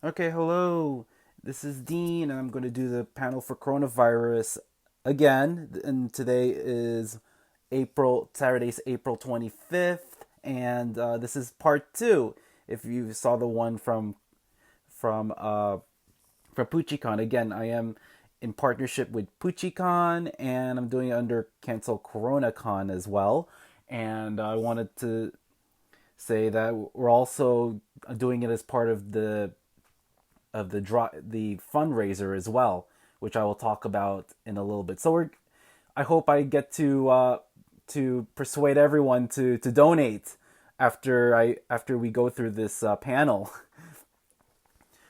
Okay, hello. This is Dean, and I'm going to do the panel for coronavirus again. And today is Saturday's April 25th, and this is part two. If you saw the one from uh, from Puchi Con, again, I am in partnership with Puchi Con, and I'm doing it under Cancel Corona Con as well. And I wanted to say that we're also doing it as part of the fundraiser as well, which I will talk about in a little bit. I hope I get to persuade everyone to donate after we go through this panel.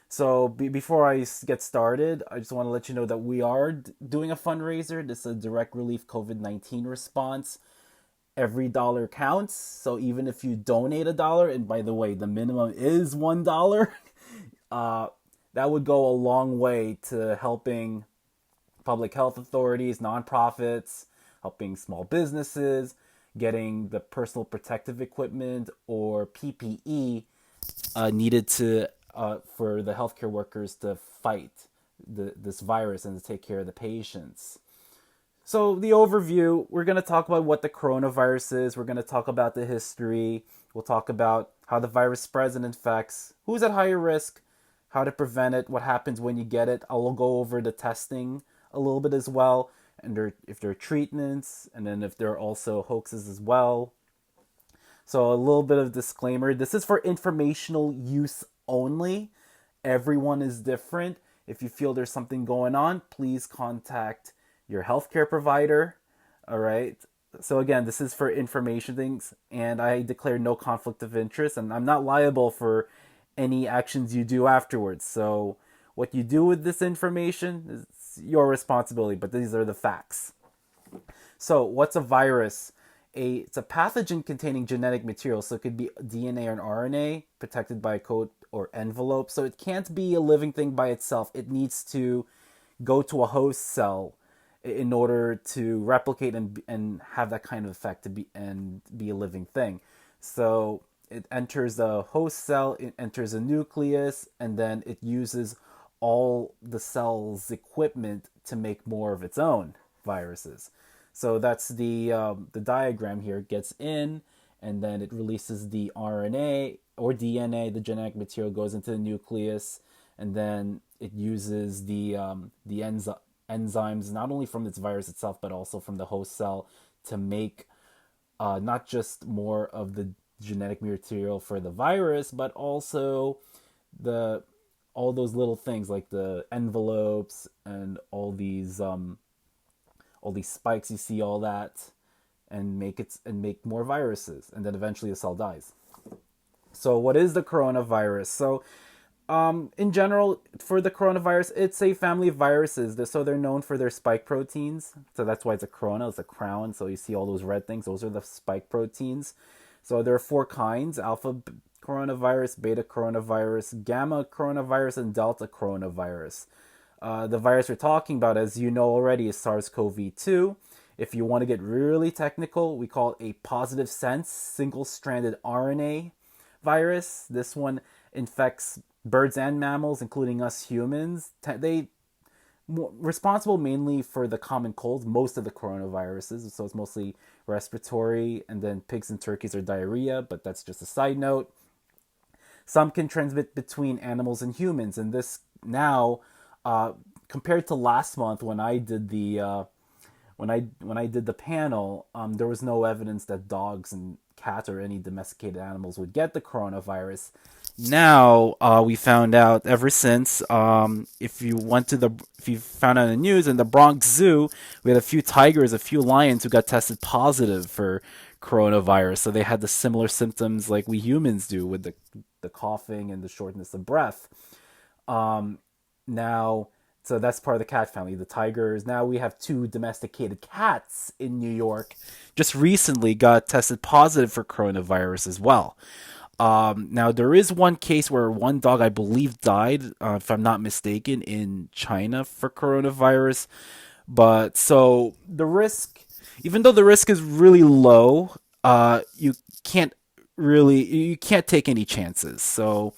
So before I get started, I just want to let you know that we are doing a fundraiser. This is a direct relief COVID-19 response. Every dollar counts. So even if you donate $1, and by the way, the minimum is $1, uh, that would go a long way to helping public health authorities, nonprofits, helping small businesses, getting the personal protective equipment or PPE needed to for the healthcare workers to fight this virus and to take care of the patients. So, the overview, we're going to talk about what the coronavirus is. We're going to talk about the history. We'll talk about how the virus spreads and infects, who's at higher risk, how to prevent it, what happens when you get it. I will go over the testing a little bit as well, and if there are treatments, and then if there are also hoaxes as well. So, a little bit of disclaimer, this is for informational use only. Everyone is different. If you feel there's something going on, please contact your healthcare provider. All right. So again, this is for information things, and I declare no conflict of interest, and I'm not liable for any actions you do afterwards. So what you do with this information is your responsibility, but these are the facts. So what's a virus? It's a pathogen containing genetic material, so it could be DNA or an RNA protected by a code or envelope. So it can't be a living thing by itself. It needs to go to a host cell in order to replicate and have that kind of effect to be a living thing. So it enters the host cell, it enters a nucleus, and then it uses all the cell's equipment to make more of its own viruses. So that's the diagram here. It gets in, and then it releases the RNA or DNA. The genetic material goes into the nucleus, and then it uses the enzymes not only from its virus itself but also from the host cell to make not just more of the genetic material for the virus, but also the all those little things like the envelopes and all these spikes you see, all that, and make more viruses, and then eventually the cell dies. So what is the coronavirus? So in general, for the coronavirus, it's a family of viruses. So they're known for their spike proteins. So that's why it's a corona. It's a crown. So you see all those red things. Those are the spike proteins. So there are four kinds: alpha coronavirus, beta coronavirus, gamma coronavirus, and delta coronavirus. The virus we're talking about, as you know already, is SARS-CoV-2. If you want to get really technical, we call it a positive sense single-stranded RNA virus. This one infects birds and mammals, including us humans. They responsible mainly for the common colds, most of the coronaviruses. So it's mostly respiratory, and then pigs and turkeys are diarrhea, but that's just a side note. Some can transmit between animals and humans, and this now, compared to last month when I did the when I did the panel, there was no evidence that dogs and cats or any domesticated animals would get the coronavirus. Now we found out ever since if you found out in the news in the Bronx Zoo, we had a few tigers, a few lions who got tested positive for coronavirus. So they had the similar symptoms like we humans do with the coughing and the shortness of breath. Now, so that's part of the cat family, the tigers. Now we have two domesticated cats in New York. Just recently got tested positive for coronavirus as well. Now there is one case where one dog, I believe, died, if I'm not mistaken, in China for coronavirus. But so the risk, even though the risk is really low, you can't you can't take any chances. So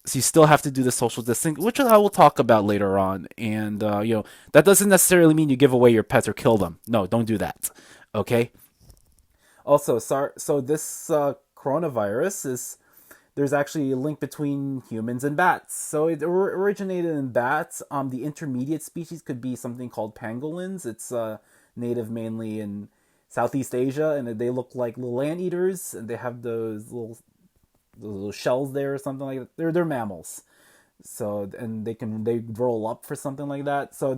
So you still have to do the social distancing, which I will talk about later on. And that doesn't necessarily mean you give away your pets or kill them. No, don't do that. Okay. Also, so this coronavirus is there's actually a link between humans and bats. So it originated in bats. The intermediate species could be something called pangolins. It's native mainly in Southeast Asia, and they look like little anteaters, and they have those little shells there or something like that. They're mammals. So and they roll up for something like that. So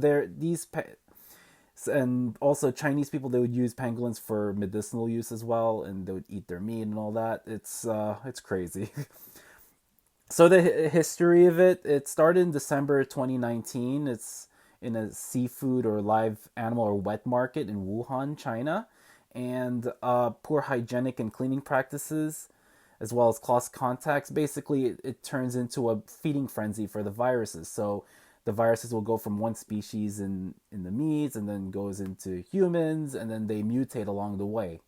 and also Chinese people, they would use pangolins for medicinal use as well, and they would eat their meat and all that. It's crazy. So the history of it started in December 2019. It's in a seafood or live animal or wet market in Wuhan, China, and poor hygienic and cleaning practices, as well as close contacts. Basically, it turns into a feeding frenzy for the viruses. So the viruses will go from one species in the meats and then goes into humans, and then they mutate along the way.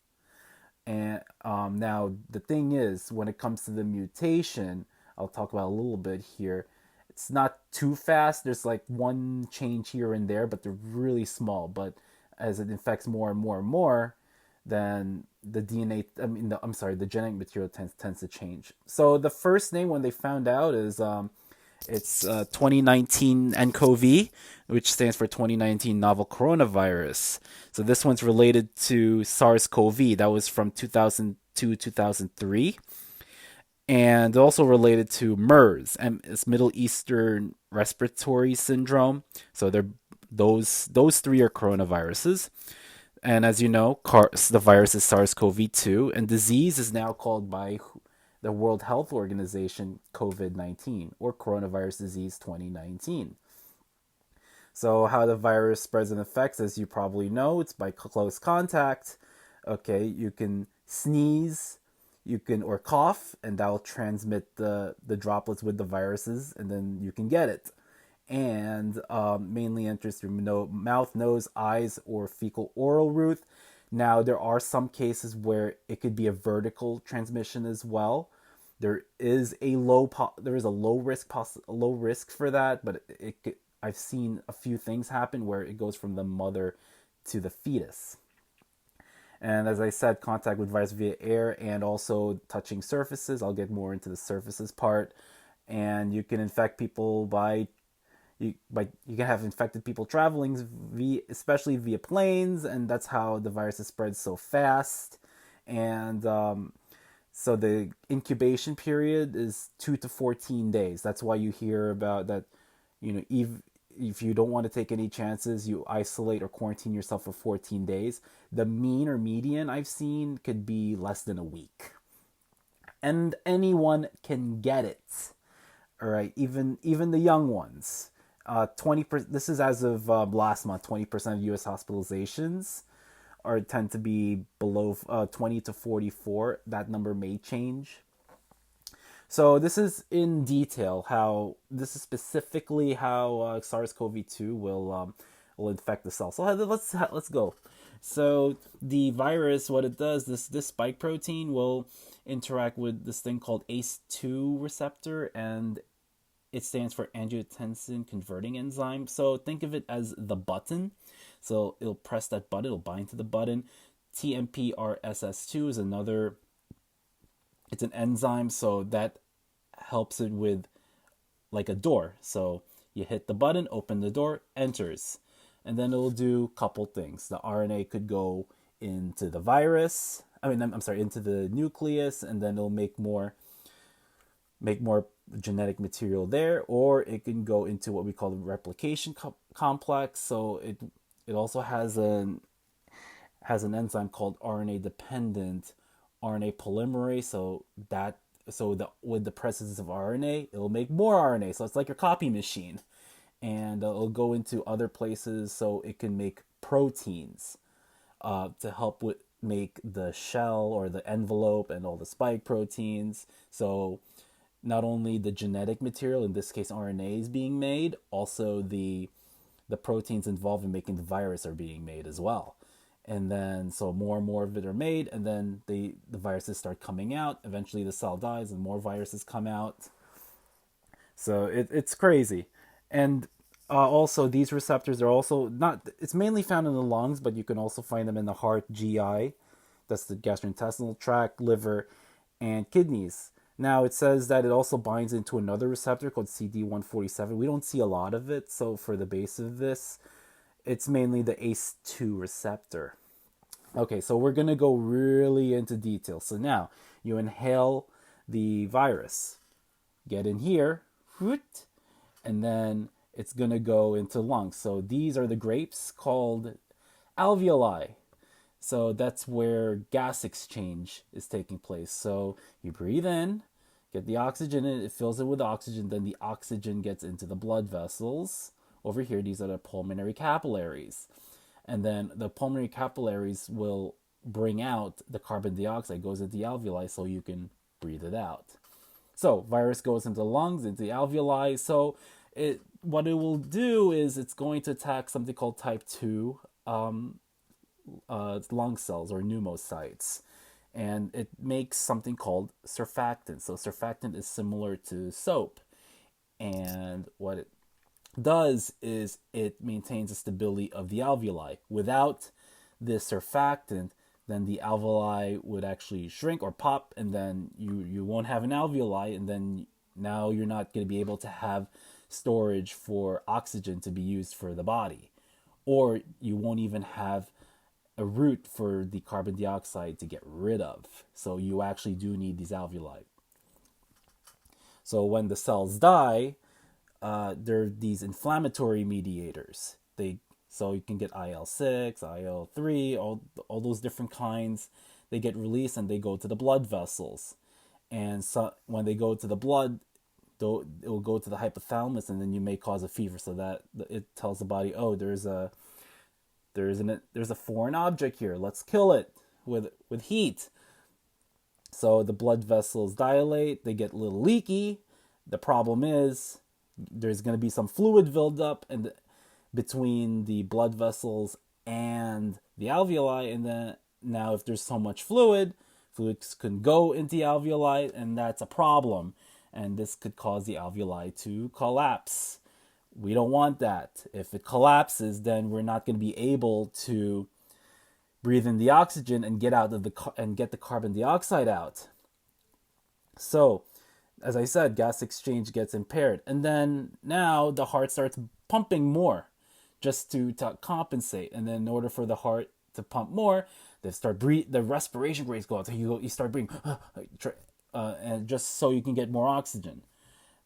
And now the thing is, when it comes to the mutation, I'll talk about a little bit here. It's not too fast. There's like one change here and there, but they're really small. But as it infects more and more and more, then the DNA, the genetic material tends to change. So the first name when they found out is it's 2019 nCoV, which stands for 2019 novel coronavirus. So this one's related to SARS-CoV. That was from 2002 2003, and also related to MERS, and it's Middle Eastern Respiratory Syndrome. So they're those three are coronaviruses. And as you know, the virus is SARS-CoV-2, and disease is now called by the World Health Organization COVID-19, or coronavirus disease 2019. So how the virus spreads and affects, as you probably know, it's by close contact. Okay, you can sneeze, or cough, and that will transmit the droplets with the viruses, and then you can get it. And mainly enters through mouth, nose, eyes, or fecal oral route. Now, there are some cases where it could be a vertical transmission as well. There is a low risk for that, but I've seen a few things happen where it goes from the mother to the fetus. And as I said, contact with virus via air and also touching surfaces. I'll get more into the surfaces part. And you can infect people you can have infected people traveling especially via planes, and that's how the virus is spread so fast. And so the incubation period is 2 to 14 days. That's why you hear about that. If you don't want to take any chances, you isolate or quarantine yourself for 14 days. The mean or median I've seen could be less than a week, and anyone can get it. All right, even the young ones. 20%. This is as of last month. 20% of U.S. hospitalizations tend to be below 20 to 44. That number may change. So this is in detail this is specifically how SARS-CoV-2 will infect the cell. So let's go. So the virus, what it does, this spike protein will interact with this thing called ACE2 receptor, and it stands for angiotensin converting enzyme. So think of it as the button. So it'll press that button, it'll bind to the button. TMPRSS2 is another, it's an enzyme, so that helps it with like a door. So you hit the button, open the door, enters. And then it'll do a couple things. The RNA could go into the virus, into the nucleus, and then it'll make more genetic material there, or it can go into what we call the replication complex. So it also has an enzyme called RNA dependent RNA polymerase. With the presence of RNA, it'll make more RNA. So it's like your copy machine, and it'll go into other places. So it can make proteins to help make the shell or the envelope and all the spike proteins. So not only the genetic material, in this case RNA, is being made, also the proteins involved in making the virus are being made as well. And then so more and more of it are made, and then the viruses start coming out. Eventually the cell dies and more viruses come out. So it's crazy. And also, these receptors are also not, it's mainly found in the lungs, but you can also find them in the heart, GI, that's the gastrointestinal tract, liver, and kidneys. Now, it says that it also binds into another receptor called CD147. We don't see a lot of it, so for the base of this, it's mainly the ACE2 receptor. Okay, so we're going to go really into detail. So now, you inhale the virus, get in here, and then it's going to go into lungs. So these are the grapes called alveoli. So that's where gas exchange is taking place. So you breathe in, get the oxygen in, it fills it with oxygen, then the oxygen gets into the blood vessels. Over here, these are the pulmonary capillaries. And then the pulmonary capillaries will bring out the carbon dioxide, goes into the alveoli so you can breathe it out. So virus goes into the lungs, into the alveoli. So what it will do is it's going to attack something called type 2 lung cells or pneumocytes. And it makes something called surfactant. So surfactant is similar to soap. And what it does is it maintains the stability of the alveoli. Without this surfactant, then the alveoli would actually shrink or pop, and then you won't have an alveoli, and then now you're not going to be able to have storage for oxygen to be used for the body. Or you won't even have a route for the carbon dioxide to get rid of. So you actually do need these alveoli. So when the cells die, there are these inflammatory mediators. So you can get IL-6, IL-3, all those different kinds. They get released and they go to the blood vessels. And so when they go to the blood, it will go to the hypothalamus, and then you may cause a fever. So that it tells the body, oh, there's a foreign object here. Let's kill it with heat. So the blood vessels dilate. They get a little leaky. The problem is there's going to be some fluid buildup and between the blood vessels and the alveoli, and then now if there's so much fluids can go into the alveoli, and that's a problem, and this could cause the alveoli to collapse. We don't want that. If it collapses, then we're not going to be able to breathe in the oxygen and get the carbon dioxide out. So as I said, gas exchange gets impaired. And then now the heart starts pumping more just to compensate. And then in order for the heart to pump more, the respiration rates go up. So you start breathing, and just so you can get more oxygen.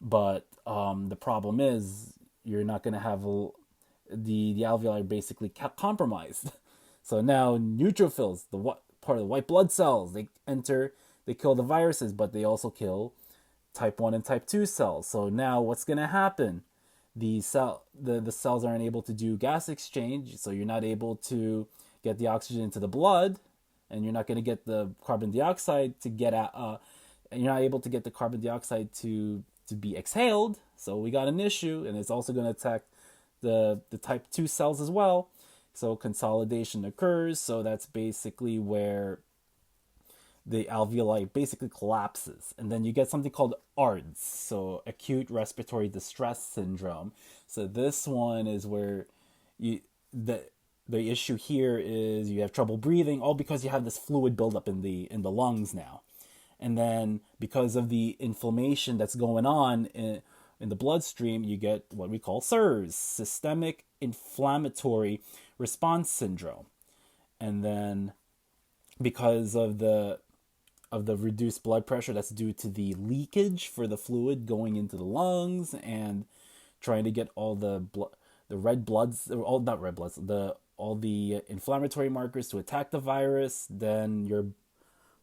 But the problem is you're not going to have the alveoli basically compromised. So now neutrophils, part of the white blood cells, they kill the viruses, but they also kill type 1 and type 2 cells. So now what's going to happen? The cells aren't able to do gas exchange, so you're not able to get the oxygen into the blood, and you're not going to get the carbon dioxide to get out, and you're not able to get the carbon dioxide to be exhaled. So we got an issue, and it's also going to attack the type 2 cells as well. So consolidation occurs. So that's basically where the alveoli basically collapses, and then you get something called ARDS, so acute respiratory distress syndrome. So this one is where the issue here is you have trouble breathing, all because you have this fluid buildup in the lungs now, and then because of the inflammation that's going on in the bloodstream, you get what we call SIRS, systemic inflammatory response syndrome, and then because of the reduced blood pressure, that's due to the leakage for the fluid going into the lungs and trying to get all the red bloods, all not red bloods, all the inflammatory markers to attack the virus. Then your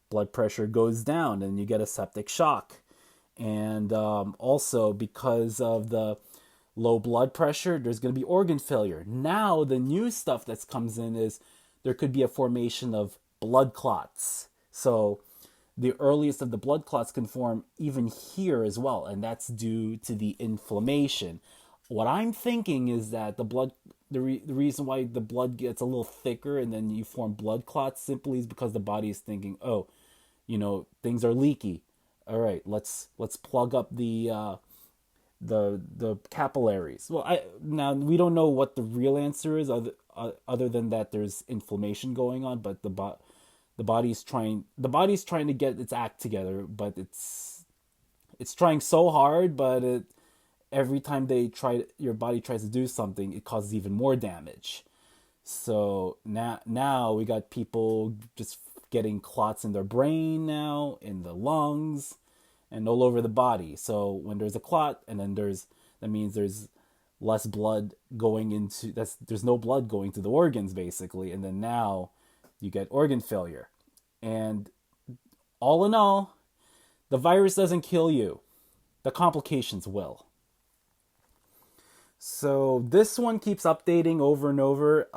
blood pressure goes down and you get a septic shock. And also because of the low blood pressure, there's going to be organ failure. Now the new stuff that comes in is there could be a formation of blood clots. So the earliest of the blood clots can form even here as well, and that's due to the inflammation. What I'm thinking is that the reason why the blood gets a little thicker and then you form blood clots simply is because the body is thinking, oh, things are leaky. All right, let's plug up the the capillaries. Well, I now we don't know what the real answer is, other than that there's inflammation going on, but the body's trying to get its act together, but it's trying so hard, but every time your body tries to do something, it causes even more damage. So now we got people just getting clots in their brain now, in the lungs, and all over the body. So when there's a clot, and then that means there's less blood going into there's no blood going to the organs basically, and then now you get organ failure. And all in all, the virus doesn't kill you. The complications will. So this one keeps updating over and over.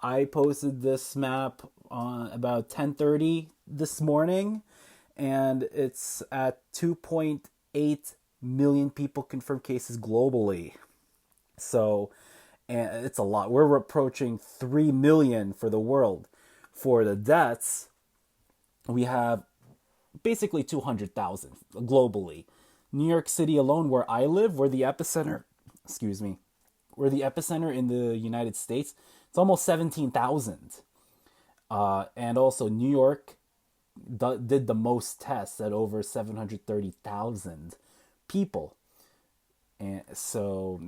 I posted this map on about 10:30 this morning, and it's at 2.8 million people confirmed cases globally. So, and it's a lot. We're approaching 3 million for the world. For the deaths, we have basically 200,000 globally. New York City alone, where I live, we're the epicenter. Excuse me. We're the epicenter in the United States. It's almost 17,000. And also, New York did the most tests at over 730,000 people. And so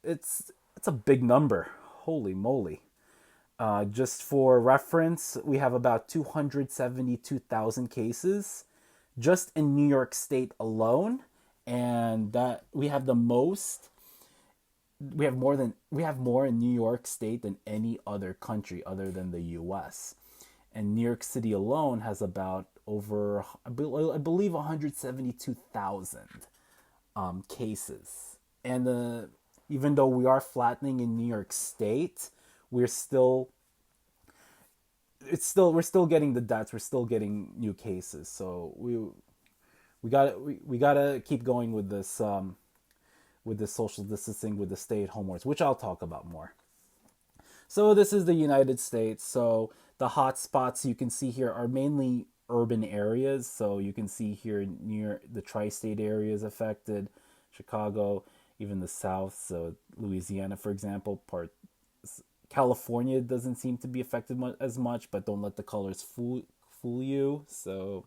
it's a big number. Holy moly. Just for reference, we have about 272,000 cases just in New York State alone, and that we have the most. We have more in New York State than any other country other than the U.S. And New York City alone has about over, I believe, 172,000 cases. And even though we are flattening in New York State, we're still getting the deaths. We're still getting new cases. So we gotta keep going with this social distancing, with the stay-at-home orders, which I'll talk about more. So this is the United States. So the hot spots you can see here are mainly urban areas. So you can see here near the tri-state areas affected, Chicago, even the South. So Louisiana, for example, California doesn't seem to be affected as much, but don't let the colors fool you. So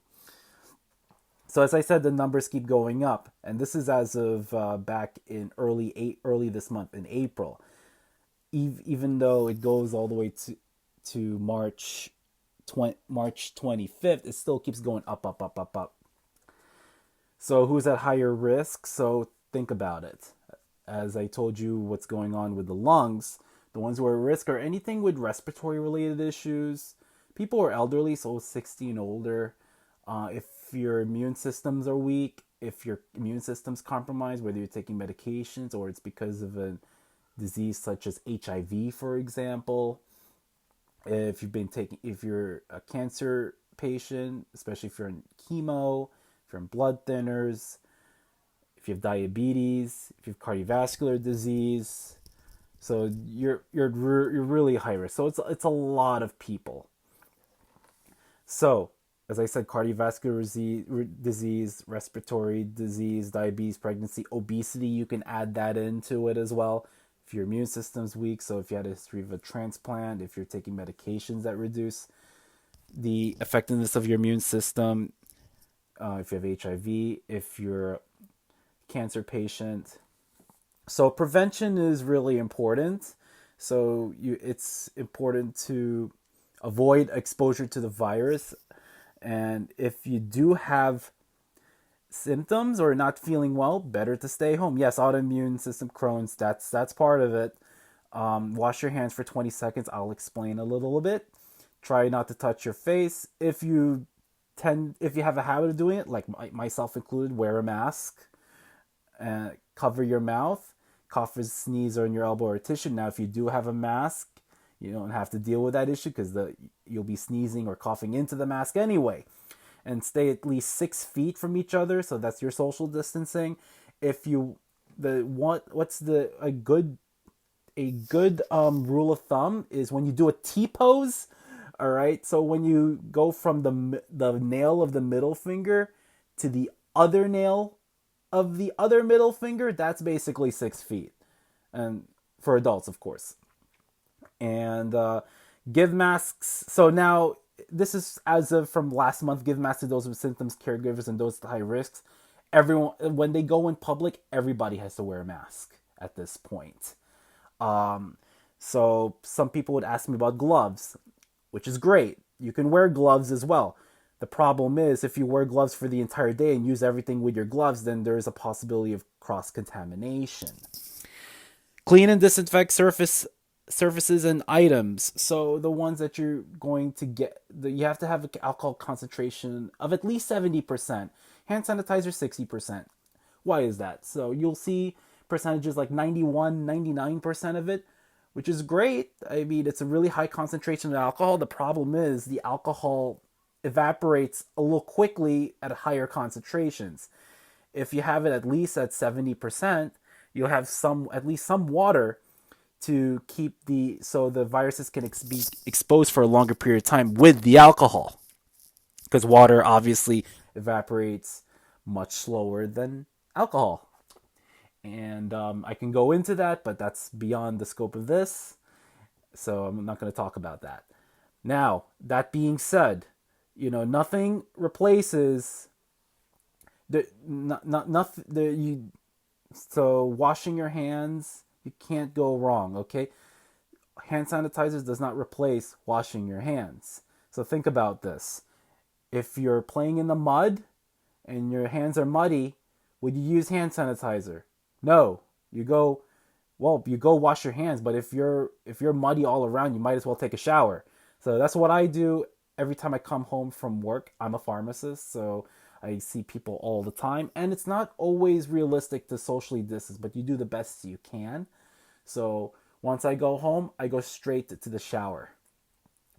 as I said, the numbers keep going up, and this is as of back in early this month in April. Even though it goes all the way to March 25th, it still keeps going up. So who's at higher risk? So think about it. As I told you, what's going on with the lungs, the ones who are at risk are anything with respiratory related issues, people who are elderly, so 60 and older. If your immune systems are weak, if your immune system's compromised, whether you're taking medications or it's because of a disease such as HIV, for example. If you're a cancer patient, especially if you're in chemo, if you're on blood thinners, if you have diabetes, if you have cardiovascular disease, so you're really high risk. So it's a lot of people. So as I said, cardiovascular disease, respiratory disease, diabetes, pregnancy, obesity, you can add that into it as well. If your immune system's weak, so if you had a history of a transplant, if you're taking medications that reduce the effectiveness of your immune system, if you have HIV, if you're a cancer patient. So prevention is really important. So it's important to avoid exposure to the virus. And if you do have symptoms or not feeling well, better to stay home. Yes, autoimmune system, Crohn's, that's part of it. Wash your hands for 20 seconds. I'll explain a little bit. Try not to touch your face. If you have a habit of doing it, like myself included, wear a mask. Cover your mouth. Cough or sneeze on your elbow or tissue. Now, if you do have a mask, you don't have to deal with that issue because you'll be sneezing or coughing into the mask anyway. And stay at least 6 feet from each other, so that's your social distancing. If you a good rule of thumb is when you do a T pose. All right, so when you go from the nail of the middle finger to the other nail of the other middle finger, that's basically 6 feet. And for adults, of course. And give masks. So now, this is as of from last month. Give masks to those with symptoms, caregivers, and those at high risks. Everyone, when they go in public, everybody has to wear a mask at this point. So some people would ask me about gloves, which is great. You can wear gloves as well. The problem is, if you wear gloves for the entire day and use everything with your gloves, then there is a possibility of cross-contamination. Clean and disinfect surfaces and items. So the ones that you're going to get, you have to have an alcohol concentration of at least 70%. Hand sanitizer, 60%. Why is that? So you'll see percentages like 91, 99% of it, which is great. I mean, it's a really high concentration of alcohol. The problem is the alcohol evaporates a little quickly at higher concentrations. If you have it at least at 70%, you'll have at least some water to keep so the viruses can be exposed for a longer period of time with the alcohol, because water obviously evaporates much slower than alcohol. And I can go into that, but that's beyond the scope of this, so I'm not going to talk about that. Now, that being said, nothing replaces so washing your hands, you can't go wrong, okay? Hand sanitizers does not replace washing your hands. So think about this. If you're playing in the mud and your hands are muddy, would you use hand sanitizer? No. You go wash your hands, but if you're muddy all around, you might as well take a shower. So that's what I do every time I come home from work. I'm a pharmacist, so I see people all the time, and it's not always realistic to socially distance, but you do the best you can. So once I go home, I go straight to the shower.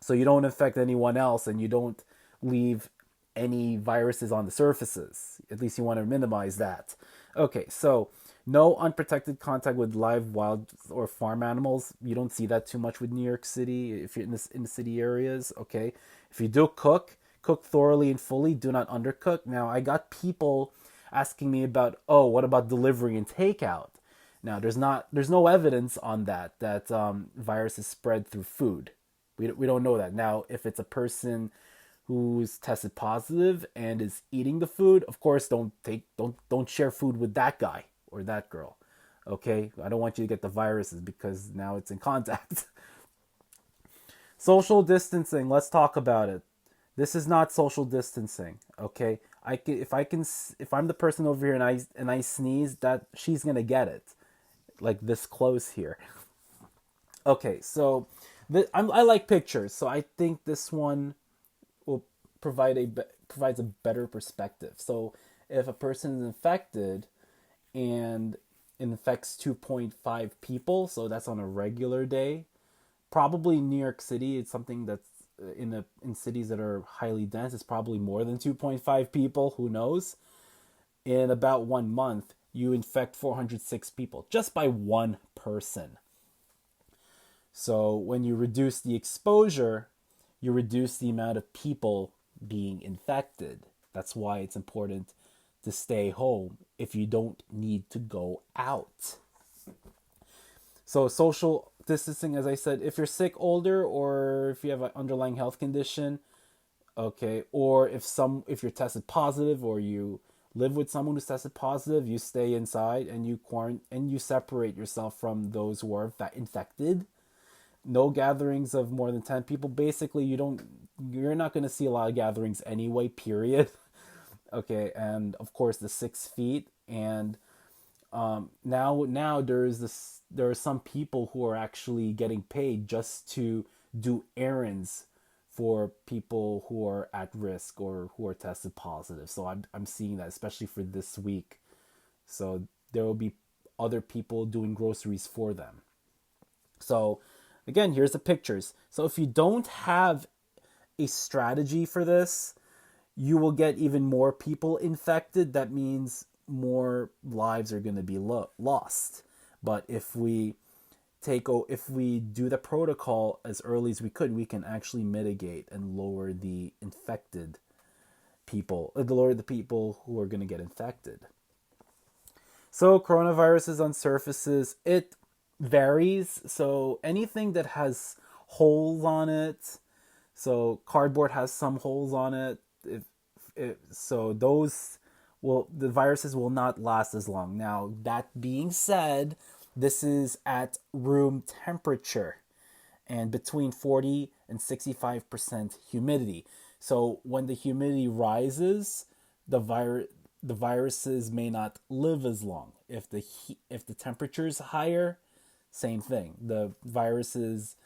So you don't infect anyone else, and you don't leave any viruses on the surfaces. At least you want to minimize that. Okay, so no unprotected contact with live, wild, or farm animals. You don't see that too much with New York City if you're in the city areas, okay? If you do cook thoroughly and fully. Do not undercook. Now, I got people asking me about, what about delivery and takeout? Now, there's no evidence on that viruses spread through food. We don't know that. Now, if it's a person who's tested positive and is eating the food, of course, don't share food with that guy or that girl. Okay? I don't want you to get the viruses because now it's in contact. Social distancing, let's talk about it. This is not social distancing, okay? If I'm the person over here and I sneeze, that she's gonna get it, like this close here. Okay, so I like pictures, so I think this one will provides a better perspective. So if a person is infected and infects 2.5 people, so that's on a regular day, probably New York City, it's something that's in cities that are highly dense, it's probably more than 2.5 people, who knows. In about 1 month, you infect 406 people just by one person. So when you reduce the exposure, you reduce the amount of people being infected. That's why it's important to stay home if you don't need to go out. So social distancing, as I said, if you're sick, older, or if you have an underlying health condition, okay, or if you're tested positive or you live with someone who's tested positive, you stay inside and you separate yourself from those who are infected. No gatherings of more than 10 people. Basically, you're not going to see a lot of gatherings anyway, period. Okay, and of course the 6 feet. And now there are some people who are actually getting paid just to do errands for people who are at risk or who are tested positive. So I'm seeing that, especially for this week. So there will be other people doing groceries for them. So again, here's the pictures. So if you don't have a strategy for this, you will get even more people infected. That means more lives are going to be lost. But if we do the protocol as early as we could, we can actually mitigate and lower the infected people, lower the people who are going to get infected. So coronaviruses on surfaces, it varies. So anything that has holes on it, so cardboard has some holes on it. So those will the viruses will not last as long. Now that being said, this is at room temperature and between 40 and 65% humidity. So when the humidity rises, the viruses may not live as long. If the temperature is higher, same thing. The viruses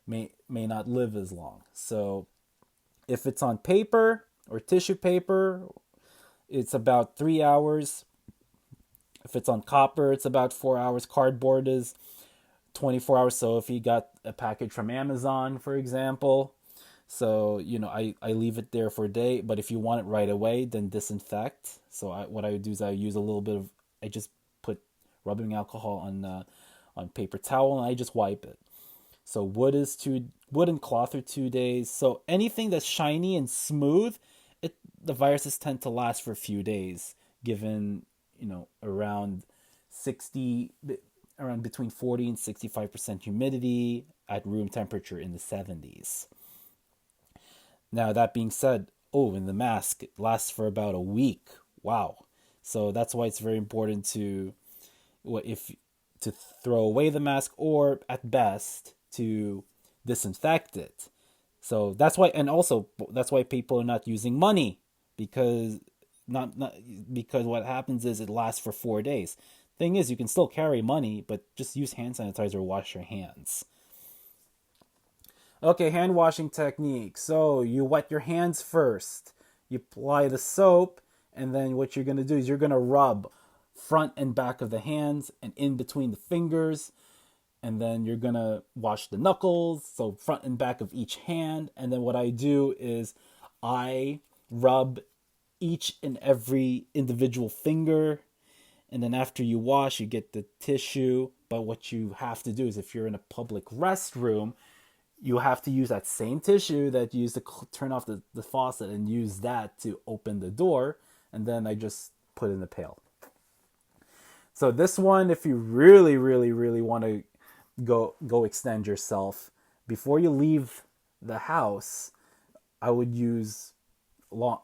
may not live as long. So if it's on paper or tissue paper, it's about 3 hours. If it's on copper, it's about 4 hours. Cardboard is 24 hours. So if you got a package from Amazon, for example, so I leave it there for a day. But if you want it right away, then disinfect. So what I would do is I use a little bit of, I just put rubbing alcohol on paper towel and I just wipe it. So wood and cloth are 2 days. So anything that's shiny and smooth, the viruses tend to last for a few days, given around 60 around between 40 and 65% humidity at room temperature in the 70s. Now that being said, and the mask lasts for about a week. Wow. So that's why it's very important to throw away the mask, or at best to disinfect it. So that's why people are not using money, because not because what happens is it lasts for 4 days. Thing is, you can still carry money, but just use hand sanitizer, wash your hands. Okay, hand washing technique. So you wet your hands first. You apply the soap, and then what you're going to do is you're going to rub front and back of the hands and in between the fingers. And then you're going to wash the knuckles, so front and back of each hand. And then what I do is I rub each and every individual finger. And then after you wash, you get the tissue. But what you have to do is, if you're in a public restroom, you have to use that same tissue that you use to turn off the faucet, and use that to open the door. And then I just put in the pail. So this one, if you really, really, really want to go extend yourself, before you leave the house, I would use a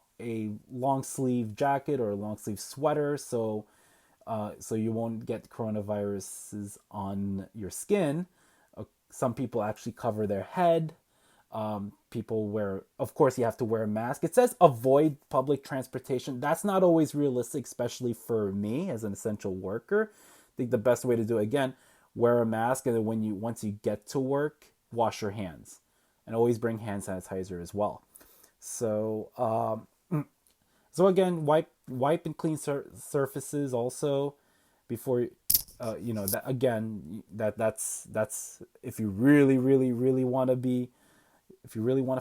long sleeve jacket or a long sleeve sweater, so you won't get coronaviruses on your skin. Some people actually cover their head. People of course, you have to wear a mask. It says avoid public transportation. That's not always realistic, especially for me as an essential worker. I think the best way to do it, again, wear a mask, and then once you get to work, wash your hands, and always bring hand sanitizer as well. So again, wipe and clean surfaces also before. That again, that's if you really, really, really want to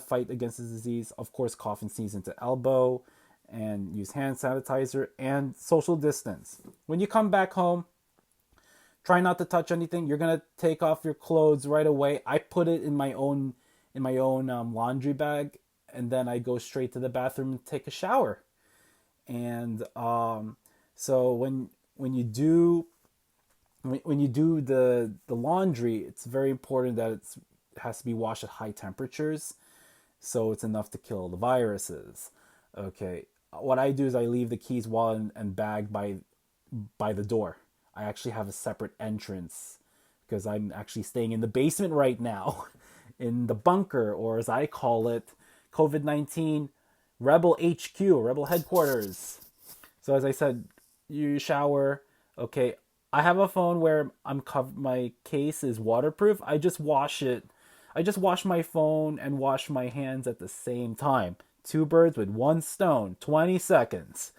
fight against the disease. Of course, cough and sneeze into elbow, and use hand sanitizer and social distance. When you come back home, try not to touch anything. You're gonna take off your clothes right away. I put it in my own laundry bag, and then I go straight to the bathroom and take a shower. And so when you do the laundry, it's very important that it has to be washed at high temperatures, so it's enough to kill the viruses. Okay, what I do is I leave the keys, wallet, and bag by the door. I actually have a separate entrance because I'm actually staying in the basement right now, in the bunker, or as I call it, COVID-19 Rebel HQ, Rebel headquarters. So as I said, you shower. Okay, I have a phone where my case is waterproof. I just wash it. I just wash my phone and wash my hands at the same time. 2 birds with 1 stone, 20 seconds.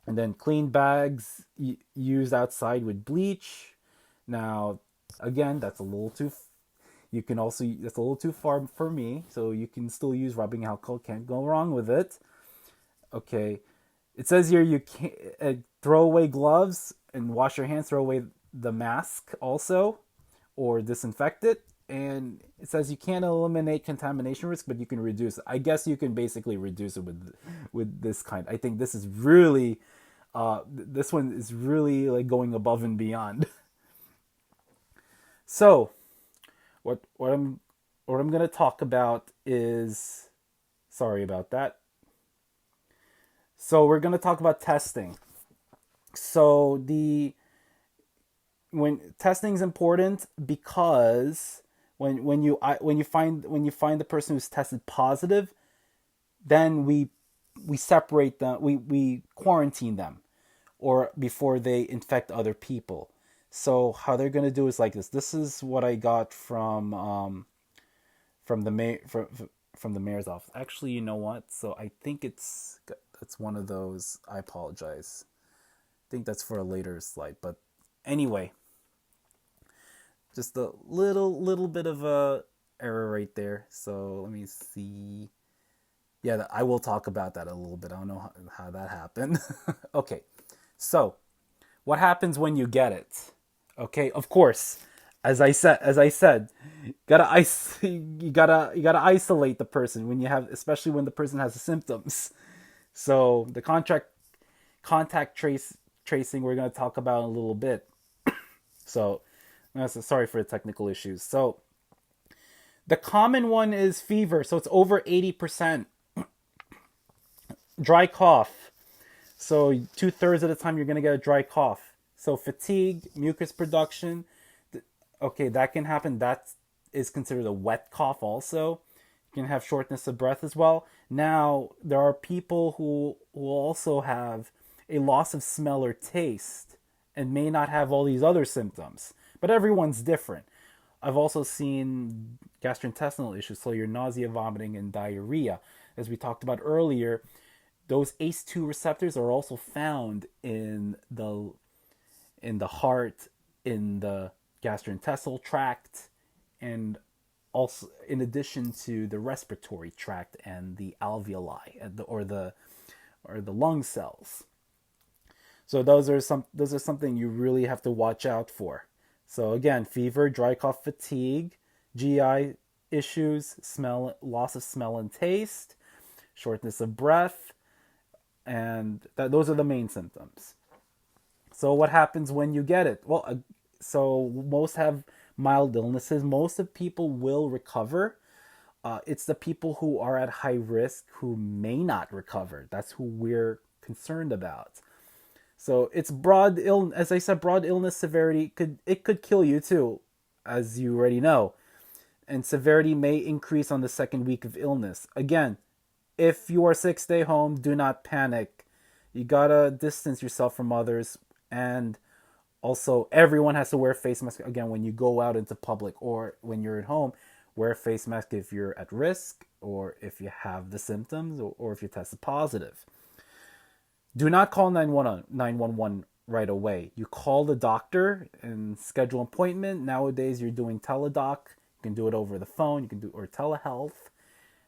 And then clean bags used outside with bleach. Now, again, that's a little too far for me. So you can still use rubbing alcohol. Can't go wrong with it. Okay, it says here you can't throw away gloves and wash your hands. Throw away the mask also, or disinfect it. And it says you can't eliminate contamination risk, but you can reduce it. I guess you can basically reduce it with this kind. I think this is really This one is really like going above and beyond. So what I'm gonna talk about is, sorry about that. So we're gonna talk about testing. So the when testing is important because when you find the person who's tested positive, then we separate them, we quarantine them, or before they infect other people. So how they're gonna do is like this. This is what I got from the from the mayor's office. Actually, you know what? So I think it's one of those. I apologize. I think that's for a later slide. But anyway, just a little bit of a error right there. So let me see. Yeah, I will talk about that a little bit. I don't know how that happened. Okay, so what happens when you get it? Okay, of course, as I said, you gotta isolate the person when you have, especially when the person has the symptoms. So the contact tracing we're gonna talk about in a little bit. So sorry for the technical issues. So the common one is fever. So it's over 80%. Dry cough. So 2/3 of the time you're gonna get a dry cough. So fatigue, mucus production. Okay, that can happen. That is considered a wet cough also. You can have shortness of breath as well. Now, there are people who will also have a loss of smell or taste and may not have all these other symptoms. But everyone's different. I've also seen gastrointestinal issues, so your nausea, vomiting, and diarrhea. As we talked about earlier, those ACE2 receptors are also found in the heart, in the gastrointestinal tract, and also in addition to the respiratory tract and the alveoli or the lung cells. So those are something you really have to watch out for. So again, fever, dry cough, fatigue, GI issues, smell, loss of smell and taste, shortness of breath, and those are the main symptoms. So what happens when you get it? Well, so most have mild illnesses. Most of people will recover. It's the people who are at high risk who may not recover. That's who we're concerned about. So it's as I said, broad illness severity could kill you too, as you already know. And severity may increase on the second week of illness. Again, if you are sick, stay home. Do not panic. You gotta distance yourself from others. And also, everyone has to wear a face mask. Again, when you go out into public or when you're at home, wear a face mask if you're at risk or if you have the symptoms or if you tested positive. Do not call 911 right away. You call the doctor and schedule an appointment. Nowadays, you're doing teledoc. You can do it over the phone. You can do or telehealth.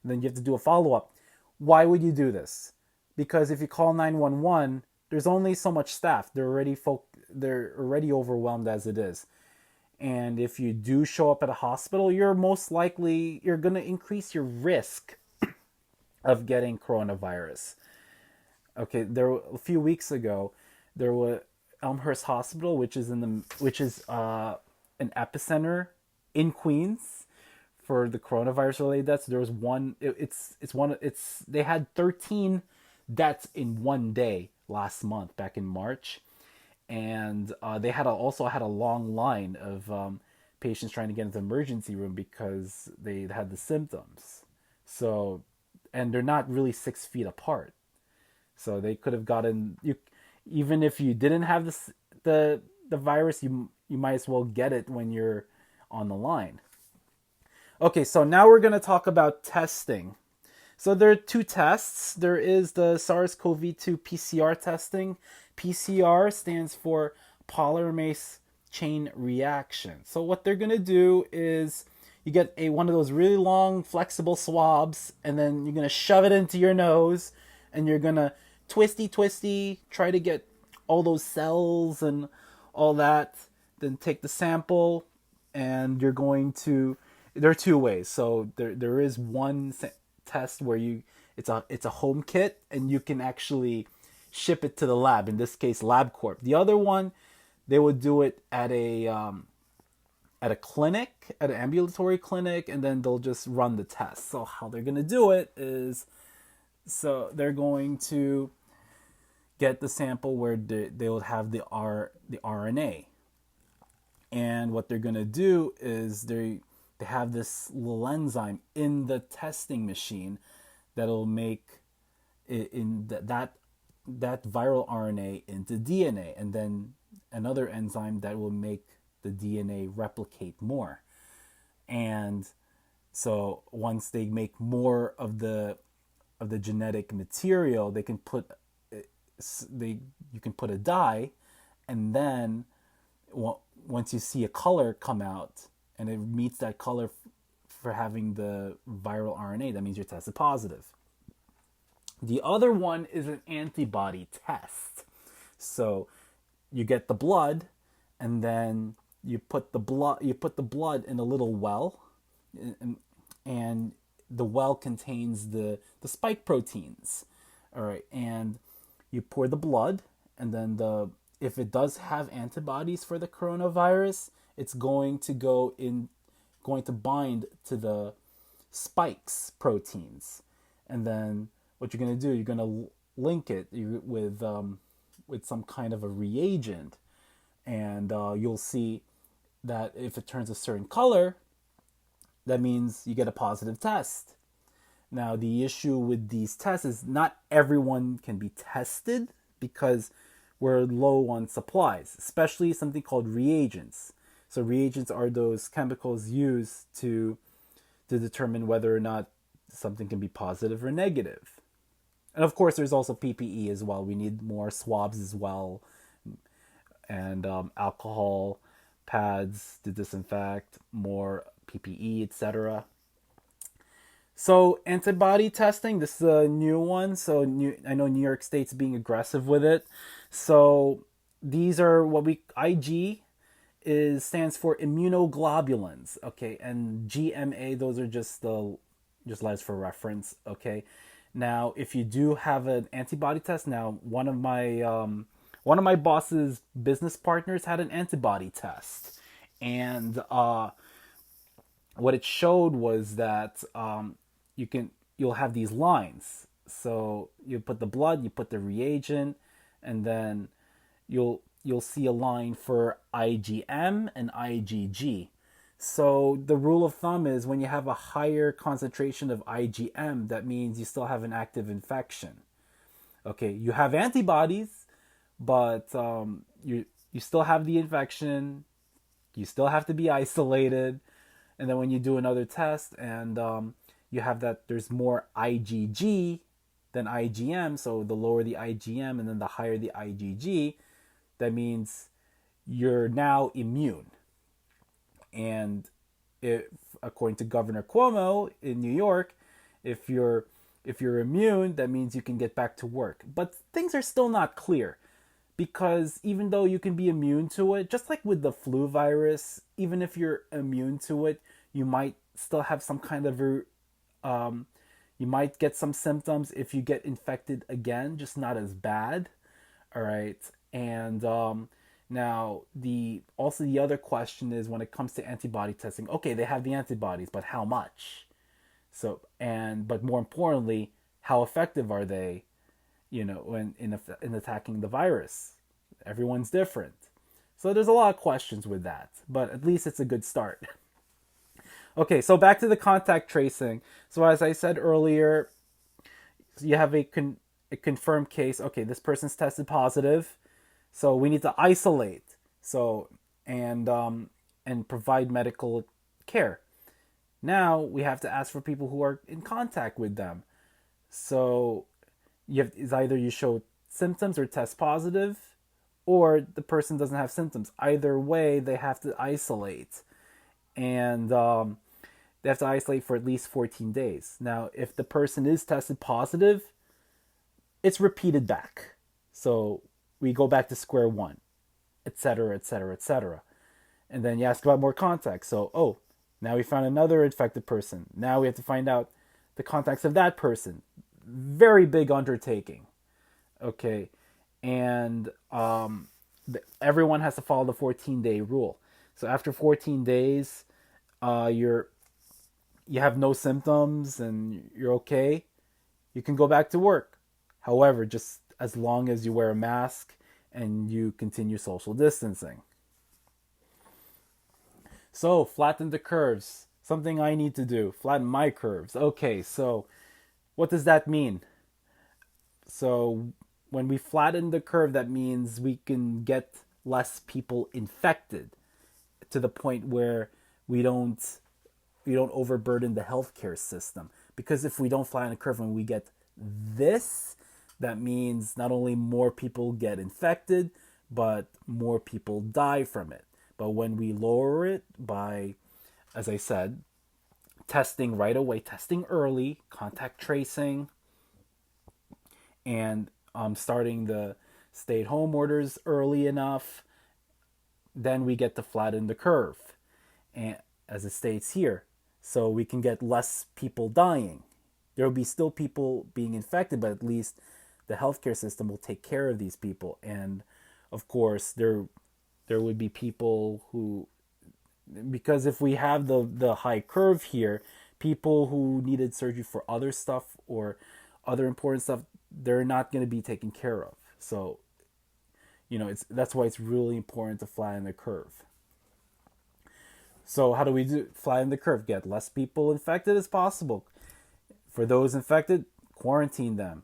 And then you have to do a follow-up. Why would you do this? Because if you call 911, there's only so much staff. They're already overwhelmed as it is. And if you do show up at a hospital, you're going to increase your risk of getting coronavirus. Okay, a few weeks ago, there was Elmhurst Hospital, which is an epicenter in Queens for the coronavirus related deaths. There was they had 13 deaths in one day last month, back in March, and they also had a long line of patients trying to get into the emergency room because they had the symptoms. So, and they're not really 6 feet apart, so they could have gotten you. Even if you didn't have the virus, you might as well get it when you're on the line. Okay, so now we're going to talk about testing. So there are two tests. There is the SARS-CoV-2 PCR testing. PCR stands for polymerase chain reaction. So what they're going to do is you get one of those really long flexible swabs, and then you're going to shove it into your nose, and you're going to twisty, try to get all those cells and all that. Then take the sample, and you're going to... There are two ways. So there is one test where it's a home kit, and you can actually ship it to the lab. In this case, LabCorp. The other one, they would do it at a clinic, at an ambulatory clinic, and then they'll just run the test. So how they're going to do it is, so they're going to get the sample where they will have the RNA. And what they're going to do is they have this little enzyme in the testing machine that'll make that viral RNA into DNA, and then another enzyme that will make the DNA replicate more. And so once they make more of the genetic material, they can put you can put a dye, and then once you see a color come out and it meets that color for having the viral RNA, that means you're tested positive. The other one is an antibody test. So you get the blood, and then you put the blood in a little well, and the well contains the spike proteins. All right, and you pour the blood, and then if it does have antibodies for the coronavirus, it's going to bind to the spikes proteins. And then what you're going to do, you're going to link it with some kind of a reagent, and you'll see that if it turns a certain color, that means you get a positive test. Now, the issue with these tests is not everyone can be tested because we're low on supplies, especially something called reagents. So reagents are those chemicals used to determine whether or not something can be positive or negative. And of course, there's also PPE as well. We need more swabs as well, and alcohol pads to disinfect, more PPE, etc. So antibody testing, this is a new one. So I know New York State's being aggressive with it. So these are what IG stands for immunoglobulins, okay, and GMA, those are just letters for reference, okay. Now, if you do have an antibody test, now one of my boss's business partners had an antibody test, and what it showed was that you'll have these lines. So you put the blood, you put the reagent, and then you'll see a line for IgM and IgG. So the rule of thumb is when you have a higher concentration of IgM, that means you still have an active infection. Okay, you have antibodies, but you still have the infection. You still have to be isolated. And then when you do another test and you have that there's more IgG than IgM, so the lower the IgM and then the higher the IgG, that means you're now immune. And if, according to Governor Cuomo in New York, if you're immune, that means you can get back to work. But things are still not clear, because even though you can be immune to it, just like with the flu virus, even if you're immune to it, you might still have some kind of you might get some symptoms if you get infected again, just not as bad. All right, and now the other question is when it comes to antibody testing. Okay, they have the antibodies, but how much? So but more importantly, how effective are they? When in attacking the virus, everyone's different. So there's a lot of questions with that, but at least it's a good start. Okay, so back to the contact tracing. So as I said earlier, you have a confirmed case. Okay, this person's tested positive, so we need to isolate. So and provide medical care. Now we have to ask for people who are in contact with them. So it's either you show symptoms or test positive, or the person doesn't have symptoms. Either way, they have to isolate, and they have to isolate for at least 14 days. Now, if the person is tested positive, it's repeated back. So we go back to square one, etc., etc., etc. And then you ask about more contacts. So, now we found another infected person. Now we have to find out the contacts of that person. Very big undertaking. Okay. and everyone has to follow the 14-day rule. So after 14 days, you have no symptoms and you're okay, you can go back to work. However, just as long as you wear a mask and you continue social distancing. So, flatten the curves. Something I need to do. Flatten my curves. Okay, so what does that mean? So, when we flatten the curve, that means we can get less people infected to the point where we don't we don't overburden the healthcare system. Because if we don't flatten the curve and we get this, that means not only more people get infected, but more people die from it. But when we lower it by, as I said, testing right away, testing early, contact tracing, and starting the stay-at-home orders early enough, then we get to flatten the curve, and as it states here, so we can get less people dying. There will be still people being infected, but at least the healthcare system will take care of these people. And of course, there would be people who, because if we have the high curve here, people who needed surgery for other stuff or other important stuff, they're not going to be taken care of. So, that's why it's really important to flatten the curve. So how do we flatten the curve? Get less people infected as possible. For those infected, quarantine them.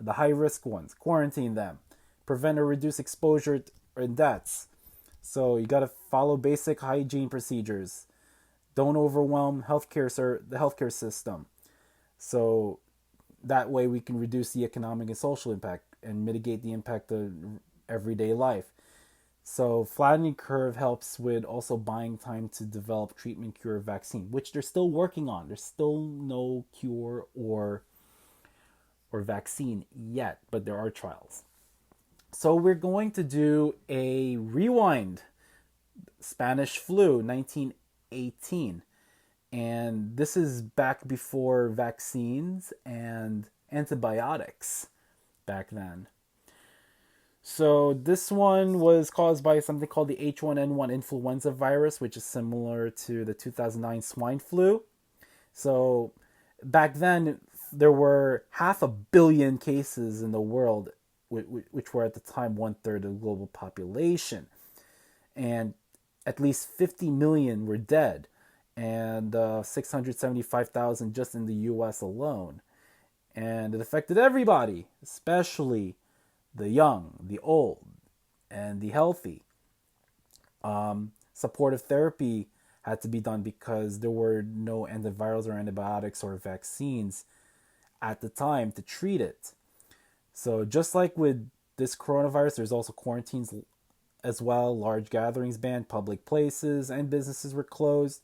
The high risk ones, quarantine them. Prevent or reduce exposure and deaths. So you got to follow basic hygiene procedures. Don't overwhelm the healthcare system. So that way we can reduce the economic and social impact and mitigate the impact of everyday life. So flattening curve helps with also buying time to develop treatment, cure, vaccine, which they're still working on. There's still no cure or vaccine yet, but there are trials. So we're going to do a rewind. Spanish flu, 1918. And this is back before vaccines and antibiotics back then. So this one was caused by something called the H1N1 influenza virus, which is similar to the 2009 swine flu. So back then, there were 500 million cases in the world, which were at the time 1/3 of the global population. And at least 50 million were dead, and 675,000 just in the US alone. And it affected everybody, especially the young, the old, and the healthy. Supportive therapy had to be done because there were no antivirals or antibiotics or vaccines at the time to treat it. So just like with this coronavirus, there's also quarantines as well. Large gatherings banned, public places and businesses were closed.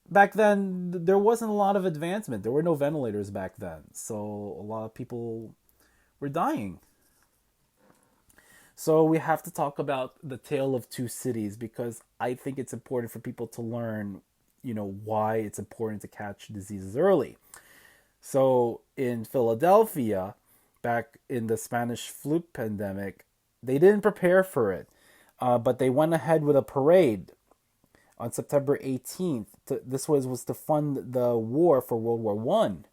Back then, there wasn't a lot of advancement. There were no ventilators back then. So a lot of people were dying. So we have to talk about the tale of two cities because I think it's important for people to learn, why it's important to catch diseases early. So in Philadelphia, back in the Spanish flu pandemic, they didn't prepare for it, but they went ahead with a parade on September 18th. This was to fund the war for World War One.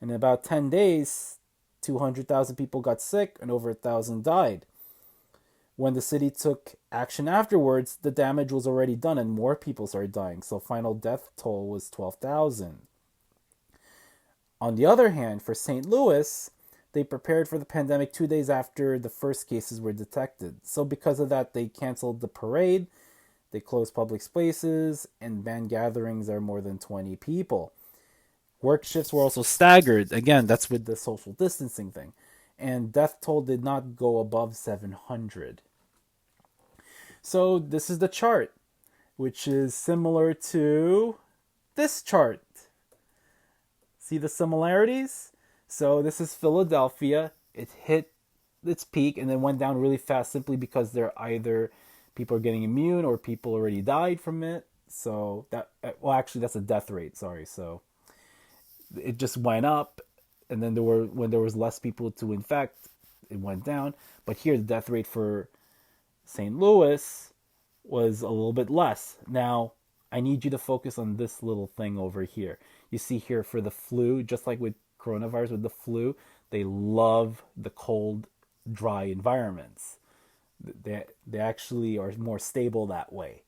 And in about 10 days, 200,000 people got sick and over 1,000 died. When the city took action afterwards, the damage was already done and more people started dying. So final death toll was 12,000. On the other hand, for St. Louis, they prepared for the pandemic 2 days after the first cases were detected. So because of that, they canceled the parade, they closed public spaces, and banned gatherings that are more than 20 people. Work shifts were also staggered. Again, that's with the social distancing thing. And death toll did not go above 700. So this is the chart, which is similar to this chart. See the similarities? So this is Philadelphia. It hit its peak and then went down really fast simply because they're either people are getting immune or people already died from it. So actually that's a death rate, sorry. So it just went up, and then when there was less people to infect, it went down. But here, the death rate for St. Louis was a little bit less. Now, I need you to focus on this little thing over here. You see here for the flu, just like with coronavirus, with the flu, they love the cold, dry environments. They actually are more stable that way.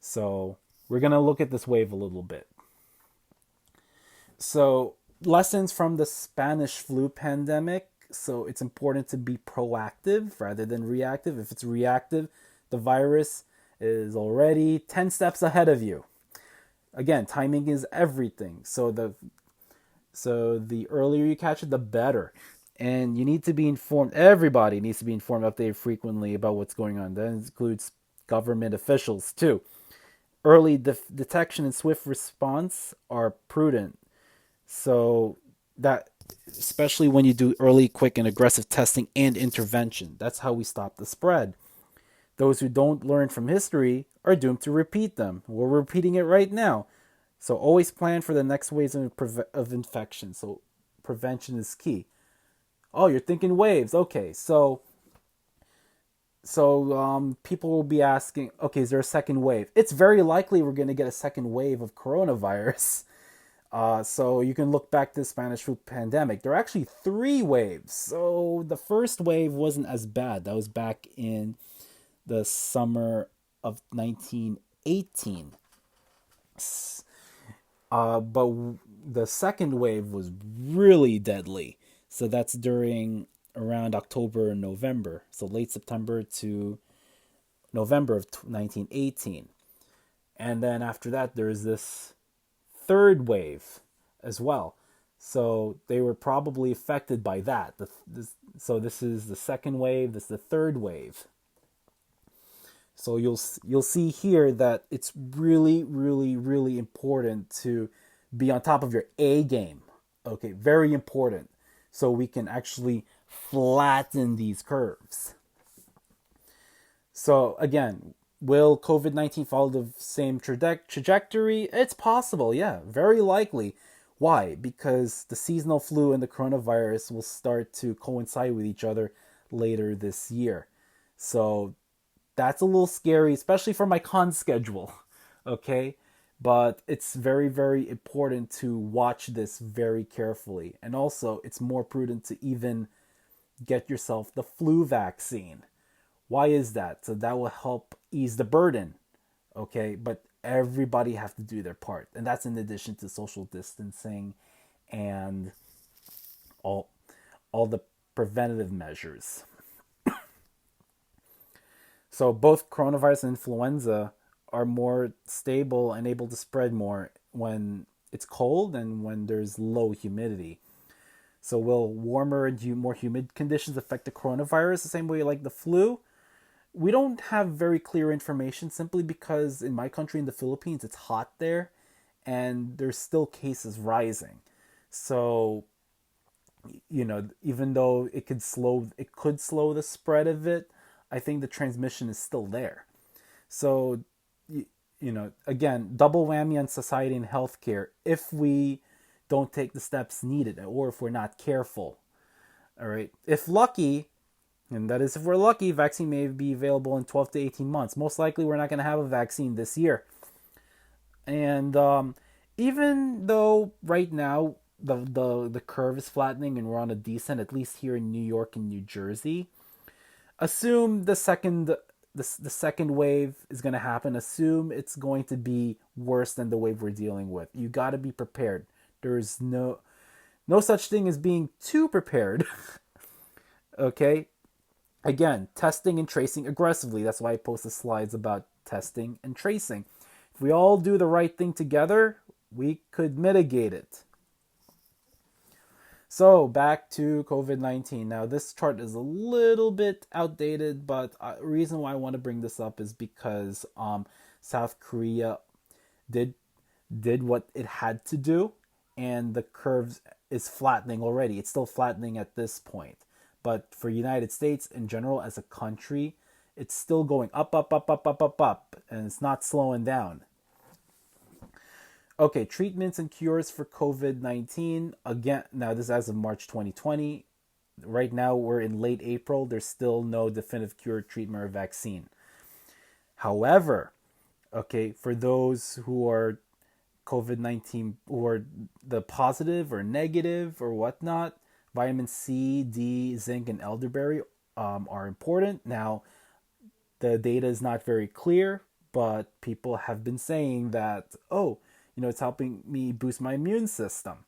So we're going to look at this wave a little bit. So lessons from the Spanish flu pandemic. So it's important to be proactive rather than reactive. If it's reactive, the virus is already 10 steps ahead of you. Again, timing is everything. So the earlier you catch it, the better. And you need to be informed. Everybody needs to be informed, updated frequently about what's going on. That includes government officials too. Early detection and swift response are prudent. So that, especially when you do early, quick, and aggressive testing and intervention, that's how we stop the spread. Those who don't learn from history are doomed to repeat them. We're repeating it right now. So always plan for the next waves of infection. So prevention is key. Oh, you're thinking waves. Okay, so people will be asking, okay, is there a second wave? It's very likely we're going to get a second wave of coronavirus. So you can look back to the Spanish flu pandemic. There are actually 3 waves. So the first wave wasn't as bad. That was back in the summer of 1918. But the second wave was really deadly. So that's during around October and November. So late September to November of 1918. And then after that, there's this third wave as well. So they were probably affected by that. So this is the second wave. This is the third wave. So you'll see here that it's really, really, really important to be on top of your A game. Okay, very important. So we can actually flatten these curves. So again, will COVID-19 follow the same trajectory? It's possible, yeah, very likely. Why? Because the seasonal flu and the coronavirus will start to coincide with each other later this year. So that's a little scary, especially for my con schedule, okay? But it's very, very important to watch this very carefully. And also, it's more prudent to even get yourself the flu vaccine. Why is that? So that will help ease the burden, okay? But everybody have to do their part. And that's in addition to social distancing and all the preventative measures. So both coronavirus and influenza are more stable and able to spread more when it's cold and when there's low humidity. So will warmer and more humid conditions affect the coronavirus the same way like the flu? We don't have very clear information simply because in my country, in the Philippines, it's hot there and there's still cases rising. So, even though it could slow the spread of it, I think the transmission is still there. So, again, double whammy on society and healthcare if we don't take the steps needed or if we're not careful. All right. If lucky, and that is if we're lucky, vaccine may be available in 12 to 18 months. Most likely we're not going to have a vaccine this year. And even though right now the curve is flattening and we're on a descent, at least here in New York and New Jersey, assume the second wave is going to happen. Assume it's going to be worse than the wave we're dealing with. You got to be prepared. There's no such thing as being too prepared. Okay? Again, testing and tracing aggressively. That's why I post the slides about testing and tracing. If we all do the right thing together, we could mitigate it. So back to COVID-19. Now this chart is a little bit outdated, but the reason why I want to bring this up is because South Korea did what it had to do, and the curve is flattening already. It's still flattening at this point. But for United States in general as a country, it's still going up, and it's not slowing down. Okay, treatments and cures for COVID-19. Again, now this is as of March 2020. Right now, we're in late April. There's still no definitive cure, treatment, or vaccine. However, okay, for those who are COVID-19, who are the positive or negative or whatnot, vitamin C, D, zinc, and elderberry are important. Now, the data is not very clear, but people have been saying that, oh, it's helping me boost my immune system.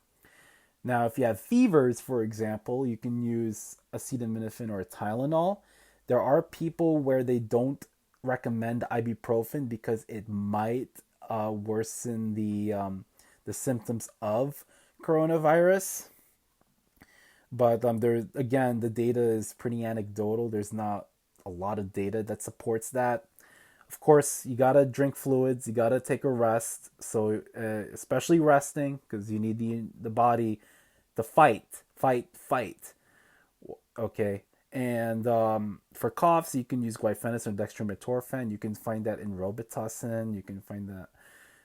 Now, if you have fevers, for example, you can use acetaminophen or Tylenol. There are people where they don't recommend ibuprofen because it might worsen the symptoms of coronavirus. But there again, the data is pretty anecdotal. There's not a lot of data that supports that. Of course, you gotta drink fluids. You gotta take a rest. So especially resting, because you need the body to fight. Okay. And for coughs, you can use guaifenesin or dextromethorphan. You can find that in Robitussin. You can find that,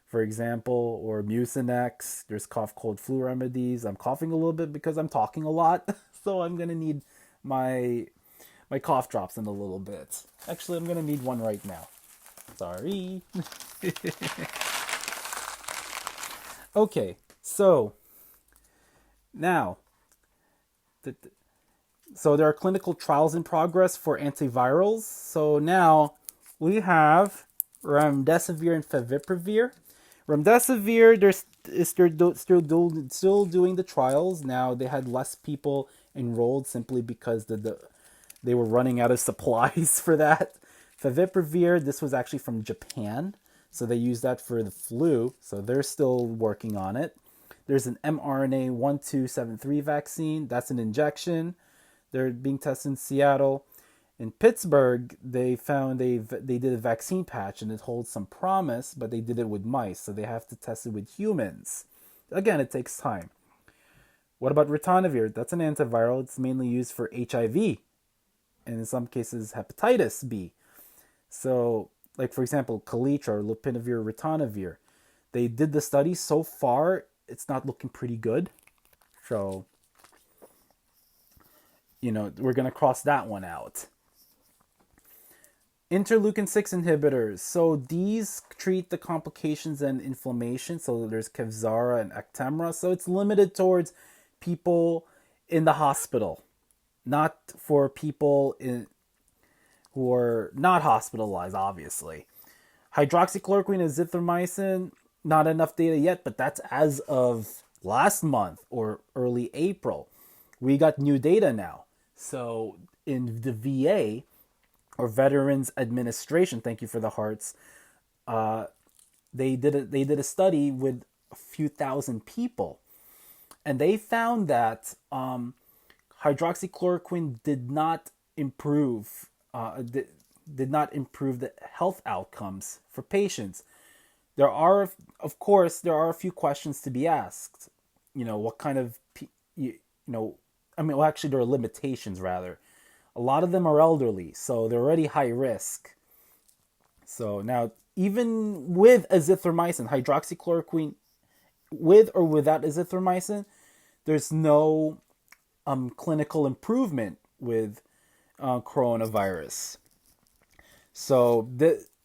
for example, or Mucinex. There's cough, cold, flu remedies. I'm coughing a little bit because I'm talking a lot, so I'm gonna need my cough drops in a little bit. Actually, I'm gonna need one right now. Sorry. Okay, so now, so there are clinical trials in progress for antivirals. So now we have remdesivir and favipiravir. Remdesivir, they're still doing the trials. Now they had less people enrolled simply because they were running out of supplies for that. Favipiravir, this was actually from Japan, so they used that for the flu. So they're still working on it. There's an mRNA 1273 vaccine. That's an injection. They're being tested in Seattle. In Pittsburgh, they found they did a vaccine patch and it holds some promise, but they did it with mice, so they have to test it with humans. Again, it takes time. What about ritonavir? That's an antiviral. It's mainly used for HIV and in some cases hepatitis B. So, like for example, Kaletra or lopinavir, ritonavir. They did the study. So far, it's not looking pretty good. So, we're going to cross that one out. Interleukin-6 inhibitors. So these treat the complications and inflammation. So there's Kevzara and Actemra. So it's limited towards people in the hospital, not for people who are not hospitalized, obviously. Hydroxychloroquine and azithromycin, not enough data yet, but that's as of last month or early April. We got new data now. So in the VA, or Veterans Administration, thank you for the hearts, they did a study with a few thousand people, and they found that hydroxychloroquine did not improve the health outcomes for patients. There are, of course, a few questions to be asked. What kind of, actually there are limitations rather. A lot of them are elderly, so they're already high risk. So now, even with azithromycin, hydroxychloroquine, with or without azithromycin, there's no clinical improvement with coronavirus. So